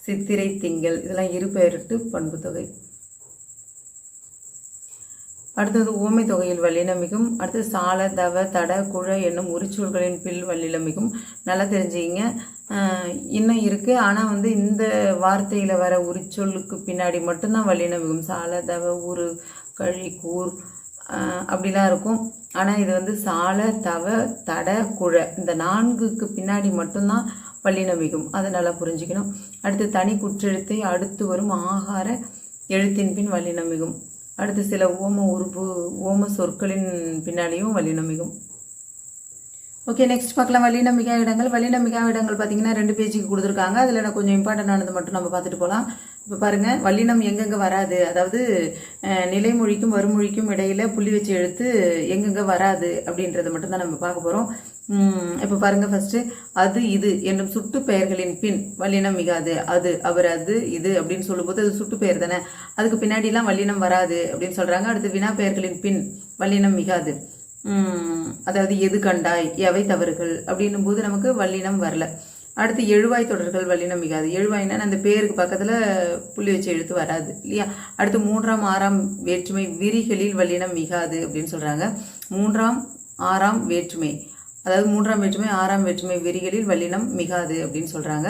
சித்திரை திங்கள், இதெல்லாம் இருபெயரட்டு பண்பு தொகை. அடுத்தது ஓமை தொகையில் வல்லினம் மிகும். அடுத்து சால தவ தட குழ என்னும் உரிச்சொல்களின் பில் வல்லினம் மிகும். நல்லா தெரிஞ்சுக்கிங்க. இன்னும் இருக்குது, ஆனால் இந்த வார்த்தையில் வர உரிச்சொல்லுக்கு பின்னாடி மட்டும்தான் வல்லினம் மிகும். சால தவ ஊரு கழி கூர் அப்படிலாம் இருக்கும். ஆனால் இது சால தவ தட குழ இந்த 4க்கு பின்னாடி மட்டும்தான் வல்லினம் மிகும். அதை நல்லா புரிஞ்சுக்கணும். அடுத்து தனி குற்றெழுத்தை அடுத்து வரும் ஆகார எழுத்தின் பின் வல்லினம் மிகும். அடுத்து சில ஓம சொற்களின் பின்னாடியும் வல்லினம் மிகும். ஓகே, நெக்ஸ்ட் பார்க்கலாம். வல்லினம் மிகா இடங்கள். வல்லினம் மிகா இடங்கள் பார்த்தீங்கன்னா 2 பேஜுக்கு கொடுத்துருக்காங்க. அதில் நான் கொஞ்சம் இம்பார்ட்டண்டானது மட்டும் நம்ம பார்த்துட்டு போகலாம். இப்போ பாருங்கள், வல்லினம் எங்கெங்கே வராது, அதாவது நிலைமொழிக்கும் வருமொழிக்கும் இடையில புள்ளி வச்சு எழுத்து எங்கெங்கே வராது அப்படின்றத மட்டும் தான் நம்ம பார்க்க போகிறோம். இப்போ பாருங்க ஃபர்ஸ்ட் அது இது என்னும் சுட்டு பெயர்களின் பின் வல்லினம் மிகாது. அது அவர் அது இது அப்படின்னு சொல்லும்போது அது சுட்டு பெயர் தானே, அதுக்கு பின்னாடிலாம் வல்லினம் வராது அப்படின்னு சொல்றாங்க. அடுத்து வினா பெயர்களின் பின் வல்லினம் மிகாது. அதாவது எது கண்டாய், எவை தவறுகள் அப்படின்னும் போது நமக்கு வல்லினம் வரல. அடுத்து எழுவாய் தொடர்கள் வல்லினம் மிகாது. எழுவாய்னா அந்த பேருக்கு பக்கத்துல புள்ளி வச்சு எழுத்து வராது இல்லையா. அடுத்து 3ஆம் 6ஆம் வேற்றுமை விரிகளில் வல்லினம் மிகாது அப்படின்னு சொல்றாங்க. 3ஆம் 6ஆம் வேற்றுமை, அதாவது 3ஆம் வேற்றுமை 6ஆம் வேற்றுமை விரிகளில் வல்லினம் மிகாது அப்படின்னு சொல்றாங்க.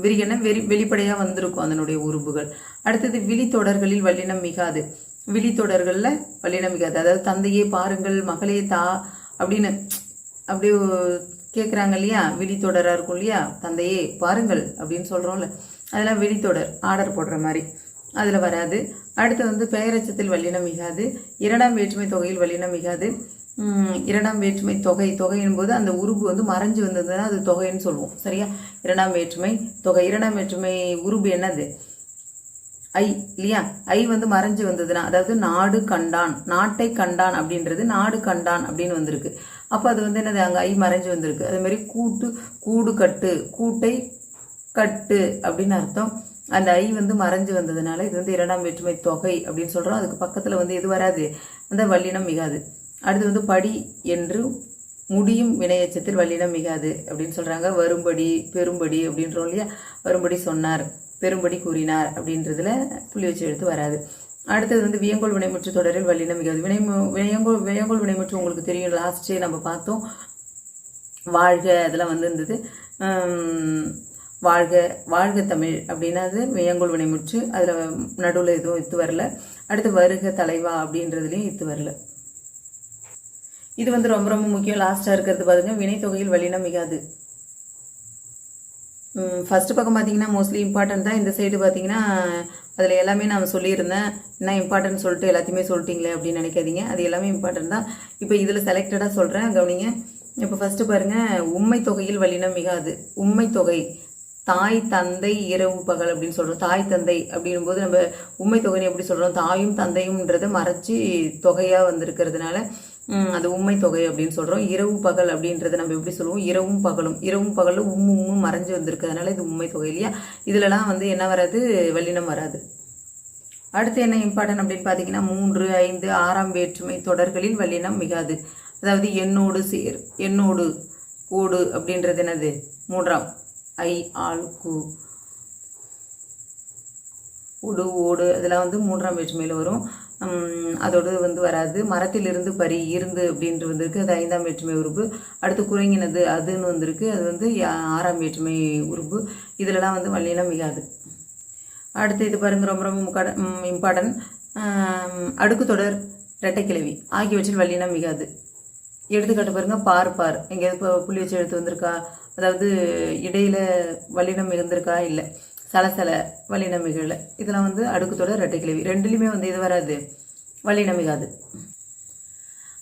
விரிகன வெளிப்படையா வந்திருக்கும் அதனுடைய உறுப்புகள். அடுத்தது விழி தொடர்களில் வல்லினம் மிகாது. விழி தொடர்கள்ல வல்லினம் மிகாது. அதாவது தந்தையே பாருங்கள், மகளே தா அப்படின்னு அப்படியே கேட்குறாங்க இல்லையா, விழித்தொடராக இருக்கும் இல்லையா, தந்தையே பாருங்கள் அப்படின்னு சொல்கிறோம்ல, அதெல்லாம் விழித்தொடர் ஆர்டர் போடுற மாதிரி அதில் வராது. அடுத்து பெயரச்சத்தில் வல்லினம் மிகாது. 2ஆம் வேற்றுமை தொகையில் வல்லினம் மிகாது. 2ஆம் வேற்றுமை தொகையின் போது அந்த உருபு மறைஞ்சு வந்ததுன்னா அது தொகைன்னு சொல்லுவோம். சரியா, 2ஆம் வேற்றுமை தொகை. 2ஆம் வேற்றுமை உருபு என்னது, ஐ இல்லையா. ஐ மறைஞ்சு வந்ததுன்னா, அதாவது நாடு கண்டான், நாட்டை கண்டான் அப்படின்றது நாடு கண்டான் அப்படின்னு வந்திருக்கு. அப்போ அது என்னது, அங்கே ஐ மறைஞ்சு வந்திருக்கு. அதே மாதிரி கூடு கட்டு, கூட்டை கட்டு அப்படின்னு அர்த்தம். அந்த ஐ மறைஞ்சு வந்ததுனால இது 2ஆம் வேற்றுமை தொகை அப்படின்னு சொல்கிறோம். அதுக்கு பக்கத்தில் எது வராது, அந்த வல்லினம் மிகாது. அடுத்து படி என்று முடியும் வினையச்சத்தில் வல்லினம் மிகாது அப்படின்னு சொல்கிறாங்க. வரும்படி பெரும்படி அப்படின்றோம் இல்லையா, வரும்படி சொன்னார், பெரும்படி கூறினார் அப்படின்றதுல புள்ளி வச்சு எழுத்து வராது. அடுத்தது வியங்கோல் வினைமுற்று தொடரில் வல்லினம் மிகாது. வியங்கோல் வினைமுற்று உங்களுக்கு தெரியும், லாஸ்டே நம்ம பார்த்தோம். வாழ்க அதெல்லாம் இருந்தது. வாழ்க வாழ்க தமிழ் அப்படின்னா அது வியங்கோல் வினைமுற்று, அதில் நடுவில் எதுவும் இத்து வரல. அடுத்து வருக தலைவா அப்படின்றதுலையும் இத்து வரல. இது ரொம்ப ரொம்ப முக்கியம். லாஸ்ட்டாக இருக்கிறது பாருங்க, வினைத்தொகையில் வல்லினம் மிகாது. ஃபர்ஸ்ட் பக்கம் பார்த்தீங்கன்னா மோஸ்ட்லி இம்பார்ட்டன்ட் தான். இந்த சைடு பார்த்தீங்கன்னா அதில் எல்லாமே நான் சொல்லியிருந்தேன். என்ன இம்பார்ட்டன்ட் சொல்லிட்டு எல்லாத்தையுமே சொல்லிட்டீங்களே அப்படின்னு நினைக்காதீங்க, அது எல்லாமே இம்பார்ட்டன்ட் தான். இப்போ இதில் செலக்டடாக சொல்கிறேன், கவனிங்க. இப்போ ஃபர்ஸ்ட் பாருங்கள், உண்மை தொகையில் வல்லினம் மிகாது. உண்மை தொகை தாய் தந்தை இரவு பகல் அப்படின்னு சொல்கிறோம். தாய் தந்தை அப்படின்னும் போது நம்ம உண்மை தொகைன்னு எப்படி சொல்கிறோம், தாயும் தந்தையும்ன்றதை மறைச்சி தொகையாக வந்திருக்கிறதுனால அது உண்மை தொகை அப்படின்னு சொல்கிறோம். இரவு பகல் அப்படின்றத நம்ம எப்படி சொல்லுவோம், இரவும் பகலும். இரவும் பகலும் உம்மும் மறைஞ்சு வந்திருக்கிறதுனால இது உண்மை தொகை இல்லையா. இதுலலாம் என்ன வராது, வல்லினம் வராது. அடுத்து என்ன இம்பார்ட்டன்ட் அப்படின்னு பார்த்தீங்கன்னா 3, 5, 6ஆம் வேற்றுமை தொடர்களில் வல்லினம் மிகாது. அதாவது எண்ணோடு சேர், எண்ணோடு ஓடு அப்படின்றது என்னது, 3ஆம் ஐ ஆள் கு உடு ஓடு அதெல்லாம் 3ஆம் வேற்றுமையில் வரும். அதோடு வராது. மரத்திலிருந்து பரி இருந்து அப்படின்ட்டு வந்திருக்கு, அது 5ஆம் வேற்றுமை உறுப்பு. அடுத்து குறைங்கினது அதுன்னு வந்திருக்கு, அது 6ஆம் வேற்றுமை உறுப்பு. இதிலலாம் வல்லினம் மிகாது. அடுத்து இது பாருங்க, ரொம்ப ரொம்ப இம்பார்ட்டன்ட். அடுக்கு தொடர் இரட்டைக்கிழவி ஆகியவற்றில் வல்லினம் மிகாது. எடுத்துக்காட்டு பாருங்க, பார் எங்கேயாவது புள்ளி வச்சு எழுத்து வந்திருக்கா, அதாவது இடையில வல்லினம் மிகுந்திருக்கா, இல்லை சலசல வல்லினம் மிகல. இதெல்லாம் அடுக்கு தொடர் இரட்டைக்கிழவி. ரெண்டுலையுமே இது வராது, வல்லினம் மிகாது.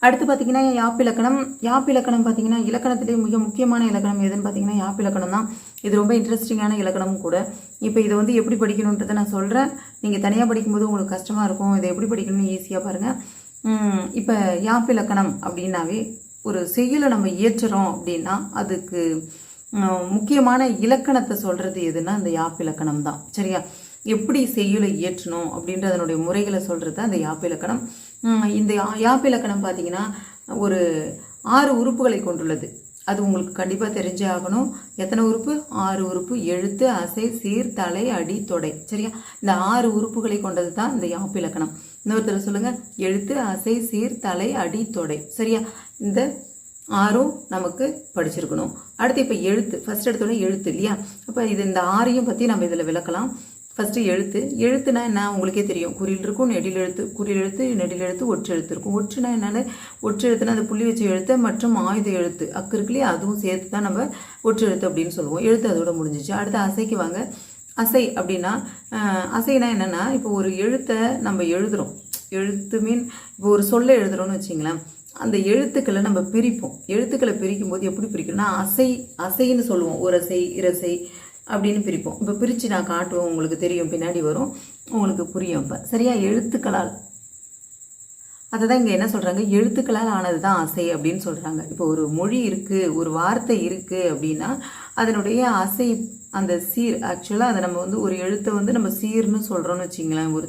அடுத்து பார்த்தீங்கன்னா யாப்பிலக்கணம். யாப்பிலக்கணம் பார்த்தீங்கன்னா இலக்கணத்திலே மிக முக்கியமான இலக்கணம் எதுன்னு பார்த்தீங்கன்னா யாப்பிலக்கணம் தான். இது ரொம்ப இன்ட்ரெஸ்டிங்கான இலக்கணமும் கூட. இப்போ இதை எப்படி படிக்கணுன்றதை நான் சொல்கிறேன். நீங்கள் தனியாக படிக்கும்போது உங்களுக்கு கஷ்டமாக இருக்கும். இதை எப்படி படிக்கணும்னு ஈஸியாக பாருங்கள். இப்போ யாப்பிலக்கணம் அப்படின்னாவே ஒரு செய்யுளை நம்ம இயற்றுறோம் அப்படின்னா அதுக்கு முக்கியமான இலக்கணத்தை சொல்கிறது எதுன்னா அந்த யாப்பிலக்கணம் தான். சரியா, எப்படி செய்யுளை இயற்றணும் அப்படின்ற அதனுடைய முறைகளை சொல்கிறது தான் அந்த யாப்பிலக்கணம். இந்த யாப்பிலக்கணம் பார்த்தீங்கன்னா ஒரு 6 உறுப்புகளை கொண்டுள்ளது. அது உங்களுக்கு கண்டிப்பாக தெரிஞ்சே ஆகணும். எத்தனை உறுப்பு, 6 உறுப்பு. எழுத்து, அசை, சீர், தலை, அடி, தொடை. சரியா, இந்த 6 உறுப்புகளை கொண்டது தான் இந்த யாப்பிலக்கணம். இன்னொருத்தர் சொல்லுங்க, எழுத்து, அசை, சீர், தலை, அடி, தொடை. சரியா, இந்த 6ம் நமக்கு படிச்சிருக்கணும். அடுத்து இப்போ எழுத்து, ஃபர்ஸ்ட் எடுத்தோடனே எழுத்து இல்லையா. அப்போ இந்த 6ஐயும் பற்றி நம்ம இதில் விளக்கலாம். ஃபஸ்ட்டு எழுத்துனா என்ன உங்களுக்கே தெரியும். குறில் இருக்கும், நெடில் எழுத்து, குறில் எழுத்து, நெடில் எழுத்து, ஒற்று எழுத்து இருக்கும். ஒற்றுனா என்னால் ஒற்று எழுத்துனா அந்த புள்ளி வச்ச எழுத்து மற்றும் ஆயுத எழுத்து அக்கு இருக்கு இல்லையா, அதுவும் சேர்த்து தான் நம்ம ஒற்று எழுத்து அப்படின்னு சொல்லுவோம். எழுத்து அதோட முடிஞ்சிச்சு. அடுத்து அசைக்கு வாங்க. அசை அப்படின்னா அசைனா என்னென்னா, இப்போ ஒரு எழுத்தை நம்ம எழுதுகிறோம். எழுத்து மீன் இப்போ ஒரு சொல்லை எழுதுகிறோன்னு வச்சிங்களேன், அந்த எழுத்துக்களை நம்ம பிரிப்போம். எழுத்துக்களை பிரிக்கும் போது எப்படி பிரிக்கணும்னா அசைன்னு சொல்லுவோம். ஒரு அசை, இரசை அப்படின்னு பிரிப்போம். இப்போ பிரித்து நான் காட்டுவோம், உங்களுக்கு தெரியும், பின்னாடி வரும், உங்களுக்கு புரியும். இப்போ சரியா, எழுத்துக்களால் அதை தான் இங்கே என்ன சொல்கிறாங்க, எழுத்துக்களால் ஆனது தான் அசை அப்படின்னு சொல்கிறாங்க. இப்போ ஒரு மொழி இருக்குது, ஒரு வார்த்தை இருக்குது அப்படின்னா அதனுடைய அசை, அந்த சீர், ஆக்சுவலாக அதை நம்ம வந்து ஒரு எழுத்தை வந்து நம்ம சீர்னு சொல்கிறோன்னு வச்சிங்களேன். ஒரு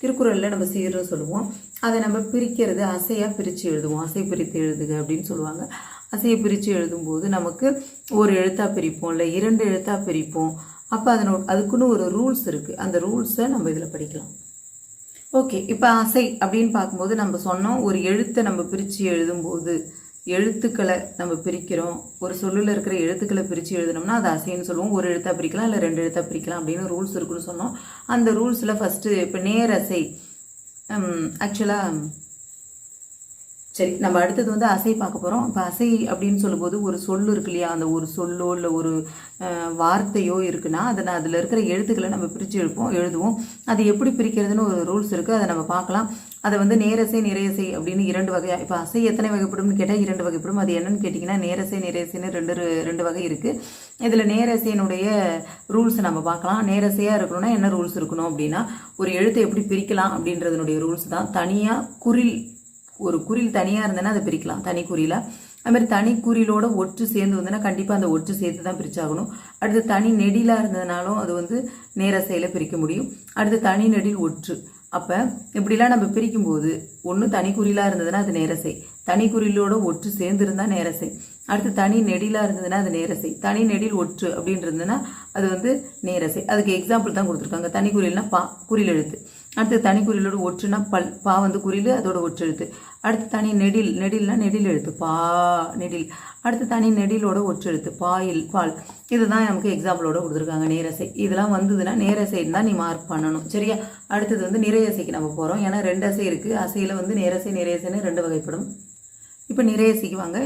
திருக்குறளில் நம்ம சீர்னு சொல்லுவோம். அதை நம்ம பிரிக்கிறது அசையாக பிரித்து எழுதுவோம். அசை பிரித்து எழுதுக அப்படின்னு சொல்லுவாங்க. அசையை பிரித்து எழுதும்போது நமக்கு ஒரு எழுத்தாக பிரிப்போம், இல்லை 2 எழுத்தாக பிரிப்போம். அப்போ அதுக்குன்னு ஒரு ரூல்ஸ் இருக்குது. அந்த ரூல்ஸை நம்ம இதில் படிக்கலாம். ஓகே, இப்போ அசை அப்படின்னு பார்க்கும்போது நம்ம சொன்னோம், ஒரு எழுத்தை நம்ம பிரித்து எழுதும்போது எழுத்துக்களை நம்ம பிரிக்கிறோம். ஒரு சொல்லில் இருக்கிற எழுத்துக்களை பிரித்து எழுதினோம்னா அது அசைன்னு சொல்லுவோம். ஒரு எழுத்தாக பிரிக்கலாம், இல்லை 2 எழுத்தாக பிரிக்கலாம் அப்படின்னு ரூல்ஸ் இருக்குன்னு சொன்னோம். அந்த ரூல்ஸில் ஃபஸ்ட்டு இப்போ நேரசை, ஆக்சுவலாக சரி, நம்ம அடுத்தது வந்து அசை பார்க்க போகிறோம். இப்போ அசை அப்படின்னு சொல்லும்போது ஒரு சொல் இருக்கு இல்லையா, அந்த ஒரு சொல்லோ இல்லை ஒரு வார்த்தையோ இருக்குன்னா அதில் இருக்கிற எழுத்துக்களை நம்ம பிரித்து எழுதுவோம். அது எப்படி பிரிக்கிறதுன்னு ஒரு ரூல்ஸ் இருக்குது, அதை நம்ம பார்க்கலாம். அதை வந்து நேரசை நிறையசை அப்படின்னு 2 வகையாக. இப்போ அசை எத்தனை வகைப்படும்னு கேட்டால் 2 வகைப்படும். அது என்னன்னு கேட்டிங்கன்னா நேரசை நிறையசைன்னு ரெண்டு வகை இருக்குது. இதில் நேரசையினுடைய ரூல்ஸை நம்ம பார்க்கலாம். நேரசையாக இருக்கணும்னா என்ன ரூல்ஸ் இருக்கணும் அப்படின்னா, ஒரு எழுத்தை எப்படி பிரிக்கலாம் அப்படின்றதுனுடைய ரூல்ஸ் தான். தனியாக குறில், ஒரு குறில் தனியாக இருந்ததுன்னா அதை பிரிக்கலாம், தனி குறியில். அதுமாதிரி தனி குறிலோட ஒற்று சேர்ந்து வந்ததுன்னா கண்டிப்பாக அந்த ஒற்று சேர்த்து தான் பிரிச்சாகணும். அடுத்து தனி நெடிலாக இருந்ததுனாலும் அது வந்து நேரசையில் பிரிக்க முடியும். அடுத்து தனி நெடில் ஒற்று. அப்போ இப்படிலாம் நம்ம பிரிக்கும்போது ஒன்று தனி குறிலாக இருந்ததுன்னா அது நேரசை, தனி குறிலோட ஒற்று சேர்ந்து இருந்தால் நேரசை. அடுத்து தனி நெடிலாக இருந்ததுன்னா அது நேரசை, தனி நெடில் ஒற்று அப்படின்னு இருந்ததுன்னா அது வந்து நேரசை. அதுக்கு எக்ஸாம்பிள் தான் கொடுத்துருக்காங்க. தனி குறில்னா பா, குறில் எழுத்து. அடுத்து தனி குறிலோட ஒற்றுனா பல், பா வந்து குறில், அதோட ஒற்று எழுத்து. அடுத்து தனி நெடில்னா நெடில் எழுத்து, பா நெடில். அடுத்து தனி நெடிலோட ஒற்று எழுத்து, பாயில், பால். இதுதான் நமக்கு எக்ஸாம்பிளோட கொடுத்துருக்காங்க நேரசை. இதெல்லாம் வந்ததுன்னா நேரசைன்னு தான் நீ மார்க் பண்ணணும், சரியா? அடுத்தது வந்து நிறையசைக்கு நம்ம போகிறோம். ஏன்னா 2 அசை இருக்குது. அசையில் வந்து நேரசை நிறையசைன்னு 2 வகைப்படும். இப்போ நிறையசைக்கு வாங்க.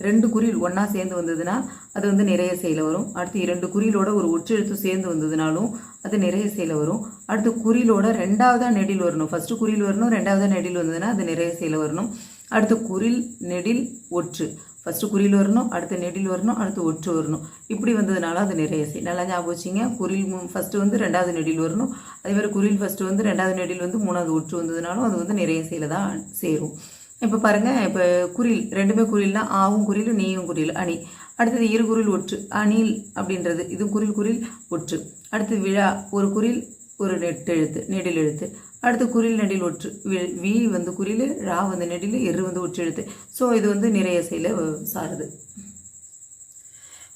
2 குறில் ஒன்றா சேர்ந்து வந்ததுன்னா அது வந்து நிறையசையில் வரும். அடுத்து 2 குறிலோட ஒரு ஒற்றெழுத்து சேர்ந்து வந்ததுனாலும் அது நிறையசையில் வரும். அடுத்து குறிலோட 2ஆவதாக நெடில் வரணும். ஃபஸ்ட்டு குறில் வரணும், 2ஆவதாக நெடில் வந்ததுன்னா அது நிறையசையில் வரணும். அடுத்து குறில் நெடில் ஒற்று. ஃபஸ்ட்டு குறில் வரணும், அடுத்து நெடில் வரணும், அடுத்து ஒற்று வரணும். இப்படி வந்ததுனால அது நிறையசை. நல்லா ஞாபகம் வச்சிங்க. குறில் ஃபஸ்ட்டு வந்து 2ஆவது நெடில் வரணும். அதேமாதிரி குறில் ஃபஸ்ட்டு வந்து 2ஆவது நெடில் வந்து 3ஆவது ஒற்று வந்ததுனாலும் அது வந்து நிறையசையில் தான் சேரும். இப்போ பாருங்கள், இப்போ குறில் 2மே குறில்னா ஆவும் குறில், நீயும் குறில், அணி. அடுத்தது 2 குறில் ஒற்று, அணில் அப்படின்றது இது குறில் ஒற்று. அடுத்து விழா, ஒரு குறில் ஒரு நெடில் எழுத்து. அடுத்து குறில் நெடில் ஒற்று, வி வந்து குறில், ரா வந்து நெடில், எரு வந்து ஒற்று எழுத்து. ஸோ இது வந்து நிறையசையில் சாருது.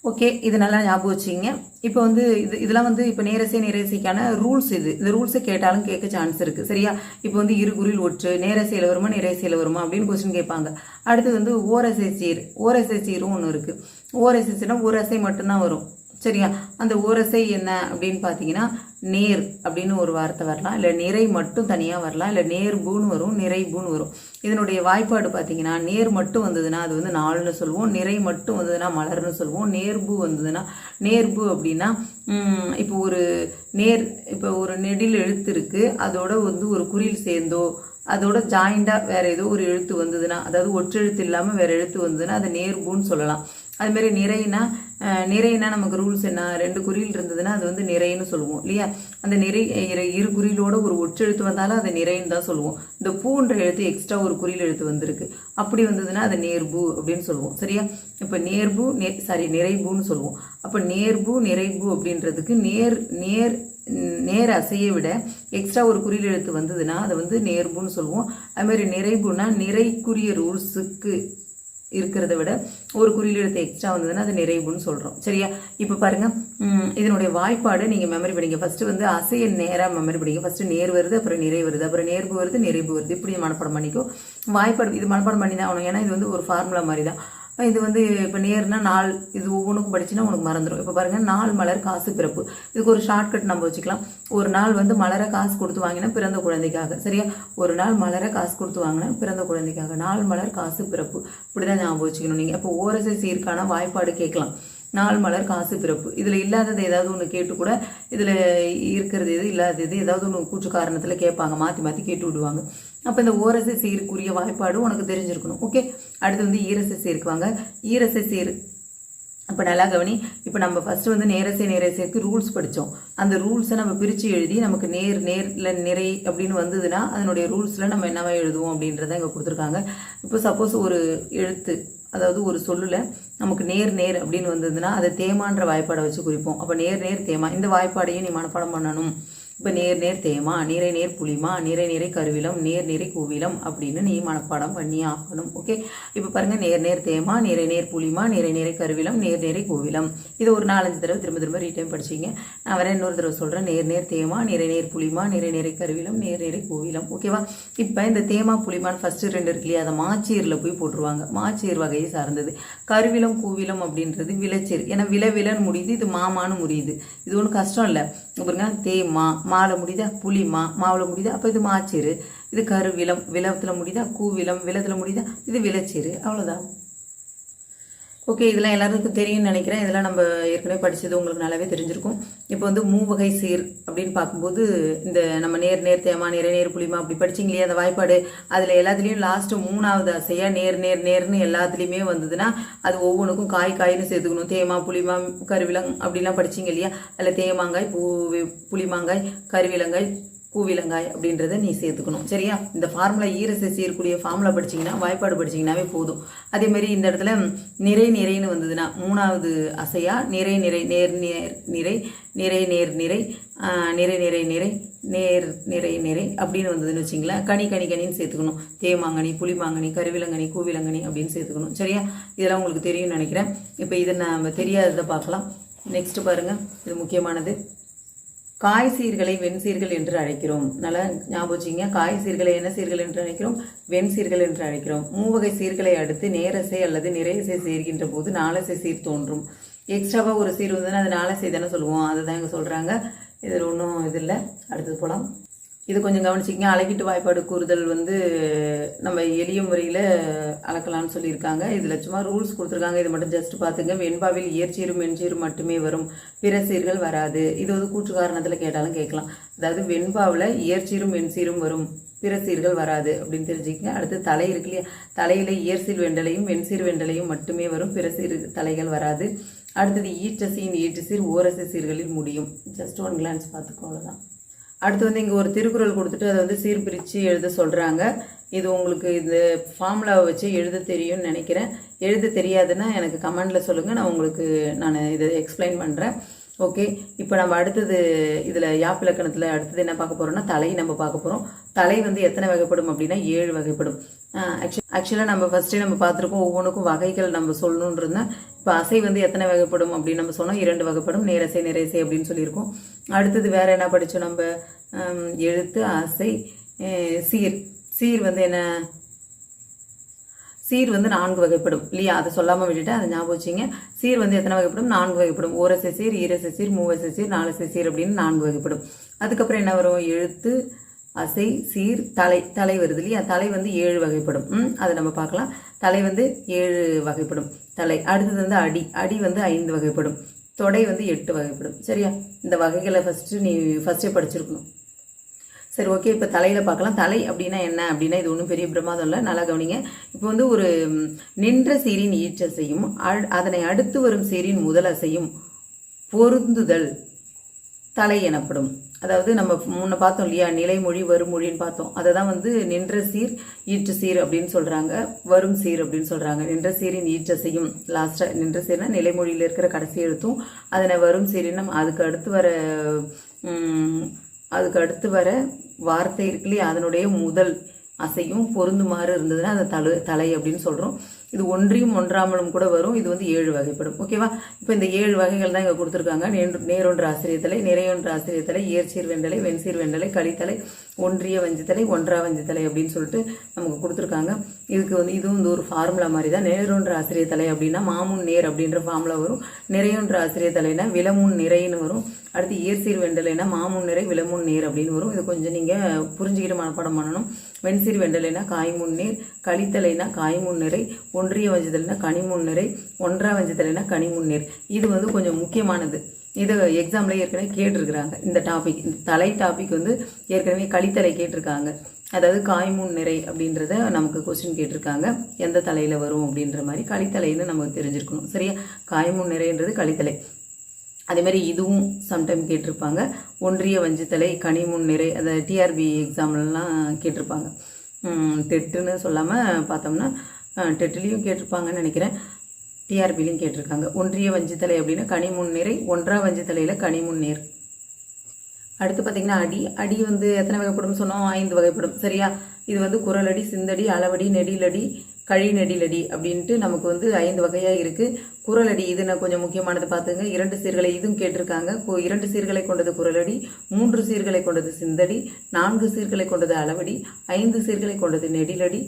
ஓகே, இது நல்லா ஞாபகம் வச்சிங்க. இப்போ வந்து இதெல்லாம் வந்து இப்போ நேரசைக்கான ரூல்ஸ். இந்த ரூல்ஸை கேட்டாலும் கேட்க சான்ஸ் இருக்குது, சரியா? இப்போ வந்து 2 குறில் ஒற்று நேரசையில் வருமா நிறையசையில் வருமா அப்படின்னு கொஸ்டின் கேட்பாங்க. அடுத்தது வந்து ஓரசை சீரும் ஒன்று இருக்குது. ஓரசை சீர்னா ஒரு அசை மட்டும்தான் வரும், சரியா? அந்த ஓரசை என்ன அப்படின்னு பார்த்தீங்கன்னா நேர் அப்படின்னு ஒரு வார்த்தை வரலாம், இல்லை நிறை மட்டும் தனியாக வரலாம், இல்லை நேர்பூன்னு வரும், நிறைபூன்னு வரும். இதனுடைய வாய்ப்பாடு பார்த்தீங்கன்னா நேர் மட்டும் வந்ததுன்னா அது வந்து நாள்னு சொல்லுவோம், நிறை மட்டும் வந்ததுன்னா மலர்னு சொல்லுவோம், நேர்பூ வந்ததுன்னா நேர்பூ அப்படின்னா இப்போ ஒரு நெடில் எழுத்து இருக்குது, அதோட வந்து ஒரு குறில் சேர்ந்தோ அதோட ஜாயிண்டாக வேறு ஏதோ ஒரு எழுத்து வந்ததுன்னா, அதாவது ஒற்றெழுத்து இல்லாமல் வேறு எழுத்து வந்ததுன்னா அது நேர்பூன்னு சொல்லலாம். அதுமாரி நிறைனா நமக்கு ரூல்ஸ் என்ன, 2 குறில் இருந்ததுன்னா அது வந்து நிறைன்னு சொல்லுவோம் இல்லையா? அந்த 2 குறிலோட ஒரு ஒற்றெழுத்து வந்தாலும் அதை நிறைன்னு தான் சொல்லுவோம். இந்த பூன்ற எழுத்து எக்ஸ்ட்ரா ஒரு குறில் எழுத்து வந்திருக்கு, அப்படி வந்ததுன்னா அதை நேர்பூ அப்படின்னு சொல்லுவோம், சரியா? இப்போ நிறைபூன்னு சொல்லுவோம். அப்போ நேர்பூ நிறைபூ அப்படின்றதுக்கு நேர் அசையை விட எக்ஸ்ட்ரா ஒரு குறில் எழுத்து வந்ததுன்னா அதை வந்து நேர்பூன்னு சொல்லுவோம். அதுமாதிரி நிறைபூன்னா நிறைக்குரிய ரூல்ஸுக்கு இருக்கிறத விட ஒரு குறில் எழுத்து எக்ஸ்ட்ரா வந்ததுன்னா அது நிறைவுன்னு சொல்கிறோம், சரியா? இப்போ பாருங்கள், இதனுடைய வாய்ப்பாடு நீங்கள் மெமரி படிங்க. ஃபஸ்ட்டு வந்து அசையை நேராக மெமரி படிங்க. ஃபஸ்ட்டு நேர் வருது, அப்புறம் நிறை வருது, அப்புறம் நேர்பு வருது, நிறைவு வருது. இப்படி மனப்பாடம் பண்ணிக்கோ. வாய்ப்பாடு இது மனப்பாடம் பண்ணி தான் ஆகணும், ஏன்னா இது வந்து ஒரு ஃபார்முலா மாதிரி தான். இது வந்து இப்போ நேர்னா நாள், இது ஒவ்வொன்றுக்கும் படிச்சுன்னா உனக்கு மறந்துடும். இப்போ பாருங்கள், நாள் மலர் காசு பிறப்பு, இதுக்கு ஒரு ஷார்ட்கட் நம்ம வச்சுக்கலாம். ஒரு நாள் வந்து மலரை காசு கொடுத்து வாங்கினா பிறந்த குழந்தைக்காக, சரியா? ஒரு நாள் மலரை காசு கொடுத்து வாங்கினா பிறந்த குழந்தைக்காக, நாள் மலர் காசு பிறப்பு, இப்படிதான் ஞாபகம் வச்சுக்கணும் நீங்கள். இப்போ ஓரசை சீர்கான வாய்ப்பாடு கேட்கலாம். நாள் மலர் காசு பிறப்பு, இதில் இல்லாதது ஏதாவது ஒன்று கேட்டு கூட இதில் இருக்கிறது எது இல்லாதது ஏதாவது ஒன்று கூற்று காரணத்தில் கேட்பாங்க, மாற்றி கேட்டு விடுவாங்க. அப்போ இந்த ஓரசை சீருக்குரிய வாய்ப்பாடு உனக்கு தெரிஞ்சிருக்கணும். ஓகே, அடுத்து வந்து ஈரசை சீருக்கு வாங்க. ஈரசை சீர் இப்போ நல்லா கவனி. இப்போ நம்ம ஃபர்ஸ்ட் வந்து நேரசேக்கு ரூல்ஸ் படித்தோம். அந்த ரூல்ஸை நம்ம பிரித்து எழுதி நமக்கு நேரில் நிறை அப்படின்னு வந்ததுன்னா அதனுடைய ரூல்ஸில் நம்ம என்னவா எழுதுவோம் அப்படின்றத இங்கே கொடுத்துருக்காங்க. இப்போ சப்போஸ் ஒரு எழுத்து, அதாவது ஒரு சொல்லுல நமக்கு நேர் அப்படின்னு வந்ததுன்னா அதை தேமான்ற வாய்ப்பாடை வச்சு குறிப்போம். அப்போ நேர் தேமா, இந்த வாய்ப்பாடையும் நீ மனப்பாடம் பண்ணணும். இப்போ நேர் தேமா, நேர் புளிமா, நிறை கருவிலம், நிறை கூவிலம் அப்படின்னு நீ மனப்பாடம் பண்ணி ஆகணும். ஓகே, இப்போ பாருங்க, நேர் தேமா, நேர் புளிமா, நிறை கருவிலம், நிறை கூவிலம். இது ஒரு 4-5 தடவை திரும்ப ரீடைம் படிச்சிங்க. நான் வேற இன்னொரு தடவை சொல்கிறேன். நேர் தேமா, நேர் புளிமா, நிறை கருவிலம், நிறை கூவிலம். ஓகேவா? இப்போ இந்த தேமா புளிமான்னு ஃபர்ஸ்ட் 2 இருக்கு இல்லையா, அதை மாச்சீரில் போய் போட்டுருவாங்க. மாச்சீர் வகையை சார்ந்தது. கருவிலம் கூவிலம் அப்படின்றது விளைச்சீர். ஏன்னா விலன்னு முடியுது, இது மாமான்னு முடியுது. இது ஒன்றும் கஷ்டம் இல்லை. பாருங்க, தேமா மாவில் முடியுதா, புளிமா மாவில் முடியுதா, அப்போ இது மாச்சீரு. இது கருவிலம் விலத்தில் முடியுதா, கூவிலம் விலத்தில் முடியுதா, இது விளைச்சீரு. அவ்வளோதான். ஓகே, இதெல்லாம் எல்லாருக்கும் தெரியும்னு நினைக்கிறேன். இதெல்லாம் நம்ம ஏற்கனவே படித்தது உங்களுக்கு நல்லாவே தெரிஞ்சிருக்கும். இப்போ வந்து மூவகை சீர் அப்படின்னு பார்க்கும்போது இந்த நம்ம நேர் தேமா, நேர் புளிமா அப்படி படிச்சிங்க இல்லையா, அந்த வாய்ப்பாடு அதில் எல்லாத்துலேயும் லாஸ்ட்டு 3வது அசையாக நேர்னு எல்லாத்துலேயுமே வந்ததுன்னா அது ஒவ்வொன்றுக்கும் காய்னு சேர்த்துக்கணும். தேமா புளிமா கருவிலங் அப்படிலாம் படிச்சிங்க இல்லையா, அதில் தேமாங்காய் புளிமாங்காய் கருவிலங்காய் கூவிலங்காய் அப்படின்றத நீ சேர்த்துக்கணும். சரியா? இந்த ஃபார்முலா ஈரசை இருக்கக்கூடிய ஃபார்முலா படிச்சிங்கன்னா வாய்ப்பாடு படிச்சிங்கன்னாவே போதும். அதேமாரி இந்த இடத்துல நிறைன்னு வந்ததுன்னா 3வது அசையா நிறை அப்படின்னு வந்ததுன்னு வச்சிங்களேன். கனின்னு சேர்த்துக்கணும். தேமாங்கனி, புளிமாங்கனி, கருவிலங்கனி, கூவிலங்கனி அப்படின்னு சேர்த்துக்கணும். சரியா? இதெல்லாம் உங்களுக்கு தெரியும்னு நினைக்கிறேன். இப்போ இதை நம்ம தெரியாததை பார்க்கலாம். நெக்ஸ்ட் பாருங்க, இது முக்கியமானது. காய் சீர்களை வெண்சீர்கள் என்று அழைக்கிறோம். நல்லா ஞாபகம் வச்சுங்க. காய் சீர்களை என்ன சீர்கள் என்று அழைக்கிறோம்? வெண்சீர்கள் என்று அழைக்கிறோம். மூவகை சீர்களை அடுத்து நேரசை அல்லது நிறையசை சேர்கின்ற போது 4 சீர் தோன்றும். எக்ஸ்ட்ராவாக ஒரு சீர் வந்ததுன்னா அது 4 தானே சொல்லுவோம். அதுதான் இங்கே சொல்கிறாங்க. இதில் ஒன்றும் இது இல்லை. அடுத்தது போகலாம். இது கொஞ்சம் கவனிச்சிங்க. அலகிட்டு வாய்ப்பாடு கூறுதல் வந்து நம்ம எளிய முறையில் அளக்கலாம்னு சொல்லியிருக்காங்க. இதில் சும்மா ரூல்ஸ் கொடுத்துருக்காங்க. இது மட்டும் ஜஸ்ட் பார்த்துங்க. வெண்பாவில் இயற்சீரும் மென்சீரும் மட்டுமே வரும், பிற சீர்கள் வராது. இது வந்து கூற்று காரணத்தில் கேட்டாலும் கேட்கலாம். அதாவது வெண்பாவில் இயற்சீரும் மென்சீரும் வரும், பிற சீர்கள் வராது அப்படின்னு தெரிஞ்சுக்கங்க. அடுத்து தலை இருக்கு இல்லையா, தலையில் இயற்சீர் வெண்டலையும் வெண்சீர் வெண்டலையும் மட்டுமே வரும், பிற சீர் தலைகள் வராது. அடுத்தது ஈட்டுசீர் ஓரசை சீர்களில் முடியும். ஜஸ்ட் ஒன் கிளான்ஸ் பார்த்துக்கோ, அவ்வளோதான். அடுத்து வந்து இங்கே ஒரு திருக்குறள் கொடுத்துட்டு அதை வந்து சீர்பிரித்து எழுத சொல்கிறாங்க. இது உங்களுக்கு இந்த ஃபார்முலாவை வச்சு எழுத தெரியும்னு நினைக்கிறேன். எழுத தெரியாதுன்னா எனக்கு கமெண்டில் சொல்லுங்கள், நான் இதை எக்ஸ்பிளைன் பண்ணுறேன். ஓகே, இப்போ நம்ம அடுத்தது இதில் யாப்பிலக்கணத்தில் அடுத்தது என்ன பார்க்க போகிறோம்னா தலை நம்ம பார்க்க போகிறோம். தலை வந்து எத்தனை வகைப்படும் அப்படின்னா 7 வகைப்படும். ஆக்சுவலாக நம்ம ஃபஸ்ட்டே நம்ம பார்த்துருக்கோம். ஒவ்வொன்றுக்கும் வகைகள் நம்ம சொல்லணுன்னு இருந்தேன். இப்போ அசை வந்து எத்தனை வகைப்படும் அப்படின்னு நம்ம சொன்னோம். 2 வகைப்படும், நேரசை நிறைசை அப்படின்னு சொல்லியிருக்கோம். அடுத்தது வேற என்ன படித்தோம் நம்ம? எழுத்து, அசை, சீர் வந்து என்ன? சீர் வந்து 4 வகைப்படும் இல்லையா, அதை சொல்லாமல் விட்டுட்டு அதை ஞாபகம் வச்சிங்க. சீர் வந்து எத்தனை வகைப்படும்? 4 வகைப்படும். ஓரசை சீர், ஈரசை சீர், மூவசை சீர், 4 சீர் அப்படின்னு 4 வகைப்படும். அதுக்கப்புறம் என்ன வரும்? எழுத்து, அசை, சீர், தலை வருது இல்லையா. தலை வந்து 7 வகைப்படும். அதை நம்ம பார்க்கலாம். தலை வந்து 7 வகைப்படும் தலை. அடுத்தது வந்து அடி வந்து 5 வகைப்படும். தொடை வந்து 8 வகைப்படும். சரியா? இந்த வகைகளை ஃபஸ்ட்டே படிச்சிருக்கணும். சரி, ஓகே. இப்போ தலையில் பார்க்கலாம். தலை அப்படின்னா என்ன அப்படின்னா இது ஒன்றும் பெரிய பிரமாதம் இல்லை. நல்லா கவனிங்க. இப்போ வந்து ஒரு நின்ற சீரின் ஈற்றசையும் அதனை அடுத்து வரும் சீரின் முதல் அசையும் பொருந்துதல் தலை எனப்படும். அதாவது நம்ம முன்ன பார்த்தோம் இல்லையா, நிலைமொழி வருமொழின்னு பார்த்தோம். அதை தான் வந்து நின்ற சீர் ஈற்று சீர் அப்படின்னு சொல்கிறாங்க, வரும் சீர் அப்படின்னு சொல்கிறாங்க. நின்ற சீரின் ஈற்றசையும் லாஸ்ட்டாக நின்ற சீர்னா நிலைமொழியில் இருக்கிற கடைசி எழுத்தும் அதனை வரும் சீரினும் அதுக்கு அடுத்து வர வார்த்தை இருக்கு இல்லையா, அதனுடைய முதல் அசையும் பொருந்துமாறு இருந்ததுன்னா அதை தலை அப்படின்னு சொல்கிறோம். இது ஒன்றியும் ஒன்றாமலும் கூட வரும். இது வந்து 7 வகைப்படும். ஓகேவா? இப்போ இந்த 7 வகைகள் தான் இங்கே கொடுத்துருக்காங்க. நேரொன்று ஆசிரியத்தலை, நிறையொன்று ஆசிரியத்தலை, ஏர்சீர் வெண்டலை, வெண்சீர் வெண்டலை, களித்தலை, ஒன்றிய வஞ்சித்தலை, ஒன்றா வஞ்சித்தலை அப்படின்னு சொல்லிட்டு நமக்கு கொடுத்துருக்காங்க. இதுக்கு வந்து இதுவும் இந்த ஒரு ஃபார்முலா மாதிரி தான். நேரொன்று ஆசிரியத்தலை அப்படின்னா மாமுன் நேர் அப்படின்ற ஃபார்முலா வரும். நிறையொன்று ஆசிரியத்தலைனா விலமுன் நிறைன்னு வரும். அடுத்து ஏர்சீர் வெண்டலைனா மாமுன் நிறை விலமுன் நேர் அப்படின்னு வரும். இது கொஞ்சம் நீங்கள் புரிஞ்சுக்கிட்டு மனப்பாடம் பண்ணணும். வெண்சீர் வெண்டலைனா காய்முன் நேர், களித்தலைனா காய்முன் நிறை, ஒன்றிய வஞ்சித்தலைனா கனிமுன் நிறை, ஒன்றா வஞ்சித்தலைனா கனிமுன் நேர். இது வந்து கொஞ்சம் முக்கியமானது. இது எக்ஸாமில் ஏற்கனவே கேட்டிருக்கிறாங்க. இந்த டாபிக், இந்த தலை டாபிக் வந்து ஏற்கனவே கலித்தலை கேட்டிருக்காங்க. அதாவது காய்முன் நிறை அப்படின்றத நமக்கு கொஸ்டின் கேட்டிருக்காங்க. எந்த தலையில் வரும் அப்படின்ற மாதிரி கலித்தலைன்னு நமக்கு தெரிஞ்சிருக்கணும். சரியா? காய்முன் நிறைன்றது கலித்தலை. அதேமாதிரி இதுவும் சம்டைம் கேட்டிருப்பாங்க. ஒன்றிய வஞ்சித்தலை, கனிமுன் நிறை, அதை டிஆர்பி எக்ஸாம்லாம் கேட்டிருப்பாங்க. டெட்டுன்னு சொல்லாமல் பார்த்தோம்னா டெட்டுலேயும் கேட்டிருப்பாங்கன்னு நினைக்கிறேன், டிஆர்பிலையும் கேட்டிருக்காங்க. ஒன்றிய வஞ்சித்தலை அப்படின்னா கனிமுன் நிறை, ஒன்றா வஞ்சித்தலையில் கனிமுன் நேர். அடுத்து பார்த்திங்கன்னா அடி வந்து எத்தனை வகைப்படும் சொன்னோம்? 5 வகைப்படும். சரியா? இது வந்து குரலடி, சிந்தடி, அளவடி, நெடிலடி, கழி நெடிலடி அப்படின்ட்டு நமக்கு வந்து 5 வகையாக இருக்குது. குரலடி இது நான் கொஞ்சம் முக்கியமானது பார்த்துங்க. 2 சீர்களை இதுவும் கேட்டிருக்காங்க. 2 சீர்களை கொண்டது குரலடி, 3 சீர்களை கொண்டது சிந்தடி, 4 சீர்களை கொண்டது அளவடி, 5 சீர்களை கொண்டது நெடிலடி,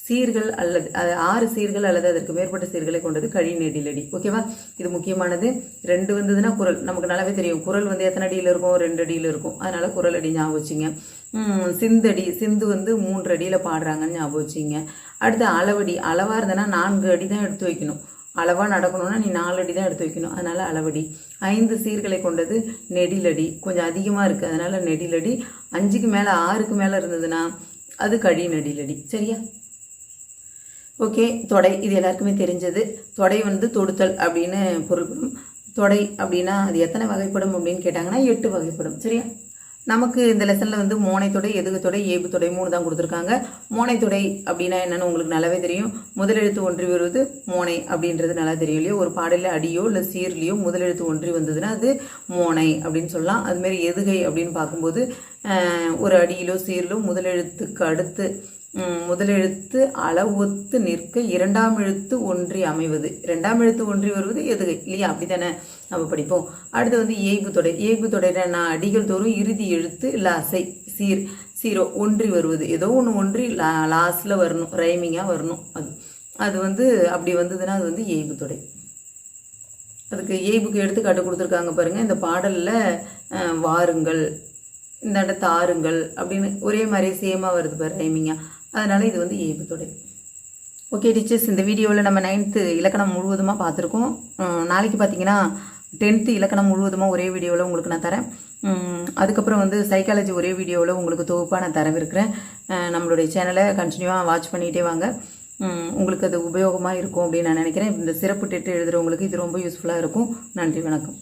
சீர்கள் அல்லது 6 சீர்கள் அல்லது அதற்கு மேற்பட்ட சீர்களை கொண்டது கழி நெடிலடி. ஓகேவா? இது முக்கியமானது. 2 வந்ததுன்னா குரல் நமக்கு நல்லாவே தெரியும். குரல் வந்து எத்தனை அடியில் இருக்கும்? 2 அடியில் இருக்கும். அதனால குரல் அடி ஞாபகம் வச்சுங்க. சிந்தடி, சிந்து வந்து 3 அடியில் பாடுறாங்கன்னு ஞாபகம் வச்சுங்க. அடுத்து அளவடி, அளவாக இருந்ததுன்னா 4 அடி தான் எடுத்து வைக்கணும். அளவாக நடக்கணும்னா நீ 4 அடி தான் எடுத்து வைக்கணும். அதனால அளவடி. 5 சீர்களை கொண்டது நெடிலடி. கொஞ்சம் அதிகமாக இருக்குது, அதனால நெடிலடி. 5க்கு மேலே 6க்கு மேலே இருந்ததுன்னா அது கழி நெடிலடி. சரியா? ஓகே. தொடை இது எல்லாருக்குமே தெரிஞ்சது. தொடை வந்து தொடுத்தல் அப்படின்னு பொருள்படும். தொடை அப்படின்னா அது எத்தனை வகைப்படும் அப்படின்னு கேட்டாங்கன்னா 8 வகைப்படும். சரியா? நமக்கு இந்த லெசனில் வந்து மோனைத்தொடை, எதுகுத்தொடை, ஏபுத்தொடை 3 தான் கொடுத்துருக்காங்க. மோனைத்தொடை அப்படின்னா என்னென்னு உங்களுக்கு நல்லாவே தெரியும். முதலெழுத்து ஒன்றி வருவது மோனை அப்படின்றது நல்லா தெரியும் இல்லையோ? ஒரு பாடலில் அடியோ இல்லை சீர்லையோ முதலெழுத்து ஒன்றி வந்ததுன்னா அது மோனை அப்படின்னு சொல்லலாம். அதுமாரி எதுகை அப்படின்னு பார்க்கும்போது ஒரு அடியிலோ சீரிலோ முதலெழுத்துக்கு அடுத்து முதலெழுத்து அளவொத்து நிற்க 2ஆம் எழுத்து ஒன்றி அமைவது. 2ஆம் எழுத்து ஒன்றி வருவது எதுகை இல்லையா? அப்படி தானே நம்ம படிப்போம். அடுத்து வந்து ஏய்புத்தொடை. ஏய்புத்தொடைனா நான் அடிகள் தோறும் இறுதி எழுத்து இல்லை அசை சீரோ ஒன்றி வருவது. ஏதோ ஒன்று ஒன்றி லாஸ்டில் வரணும், ரைமிங்காக வரணும். அது வந்து அப்படி வந்ததுன்னா அது வந்து ஏய்புத்தொடை. அதுக்கு ஏய்புக்கு எடுத்துக்காட்டு கொடுத்துருக்காங்க பாருங்கள். இந்த பாடலில் வாருங்கள், இந்த இடத்து ஆறுங்கள் அப்படின்னு ஒரே மாதிரி சேமாக வருது பாரு ரைமிங்காக. அதனால் இது வந்து ஏய்புத்தொடை. ஓகே டீச்சர்ஸ், இந்த வீடியோவில் நம்ம 9th இலக்கணம் முழுவதுமாக பார்த்துருக்கோம். நாளைக்கு பார்த்தீங்கன்னா 10th இலக்கணம் முழுவதுமாக ஒரே வீடியோவில் உங்களுக்கு நான் தரேன். அதுக்கப்புறம் வந்து சைக்காலஜி ஒரே வீடியோவில் உங்களுக்கு தொகுப்பாக நான் தரவிருக்கிறேன். நம்மளுடைய சேனலை கண்டினியூவாக வாட்ச் பண்ணிகிட்டே வாங்க. உங்களுக்கு அது உபயோகமாக இருக்கும் அப்படின்னு நான் நினைக்கிறேன். இந்த சிறப்பு டெட் எழுதுகிறவங்களுக்கு இது ரொம்ப யூஸ்ஃபுல்லாக இருக்கும். நன்றி, வணக்கம்.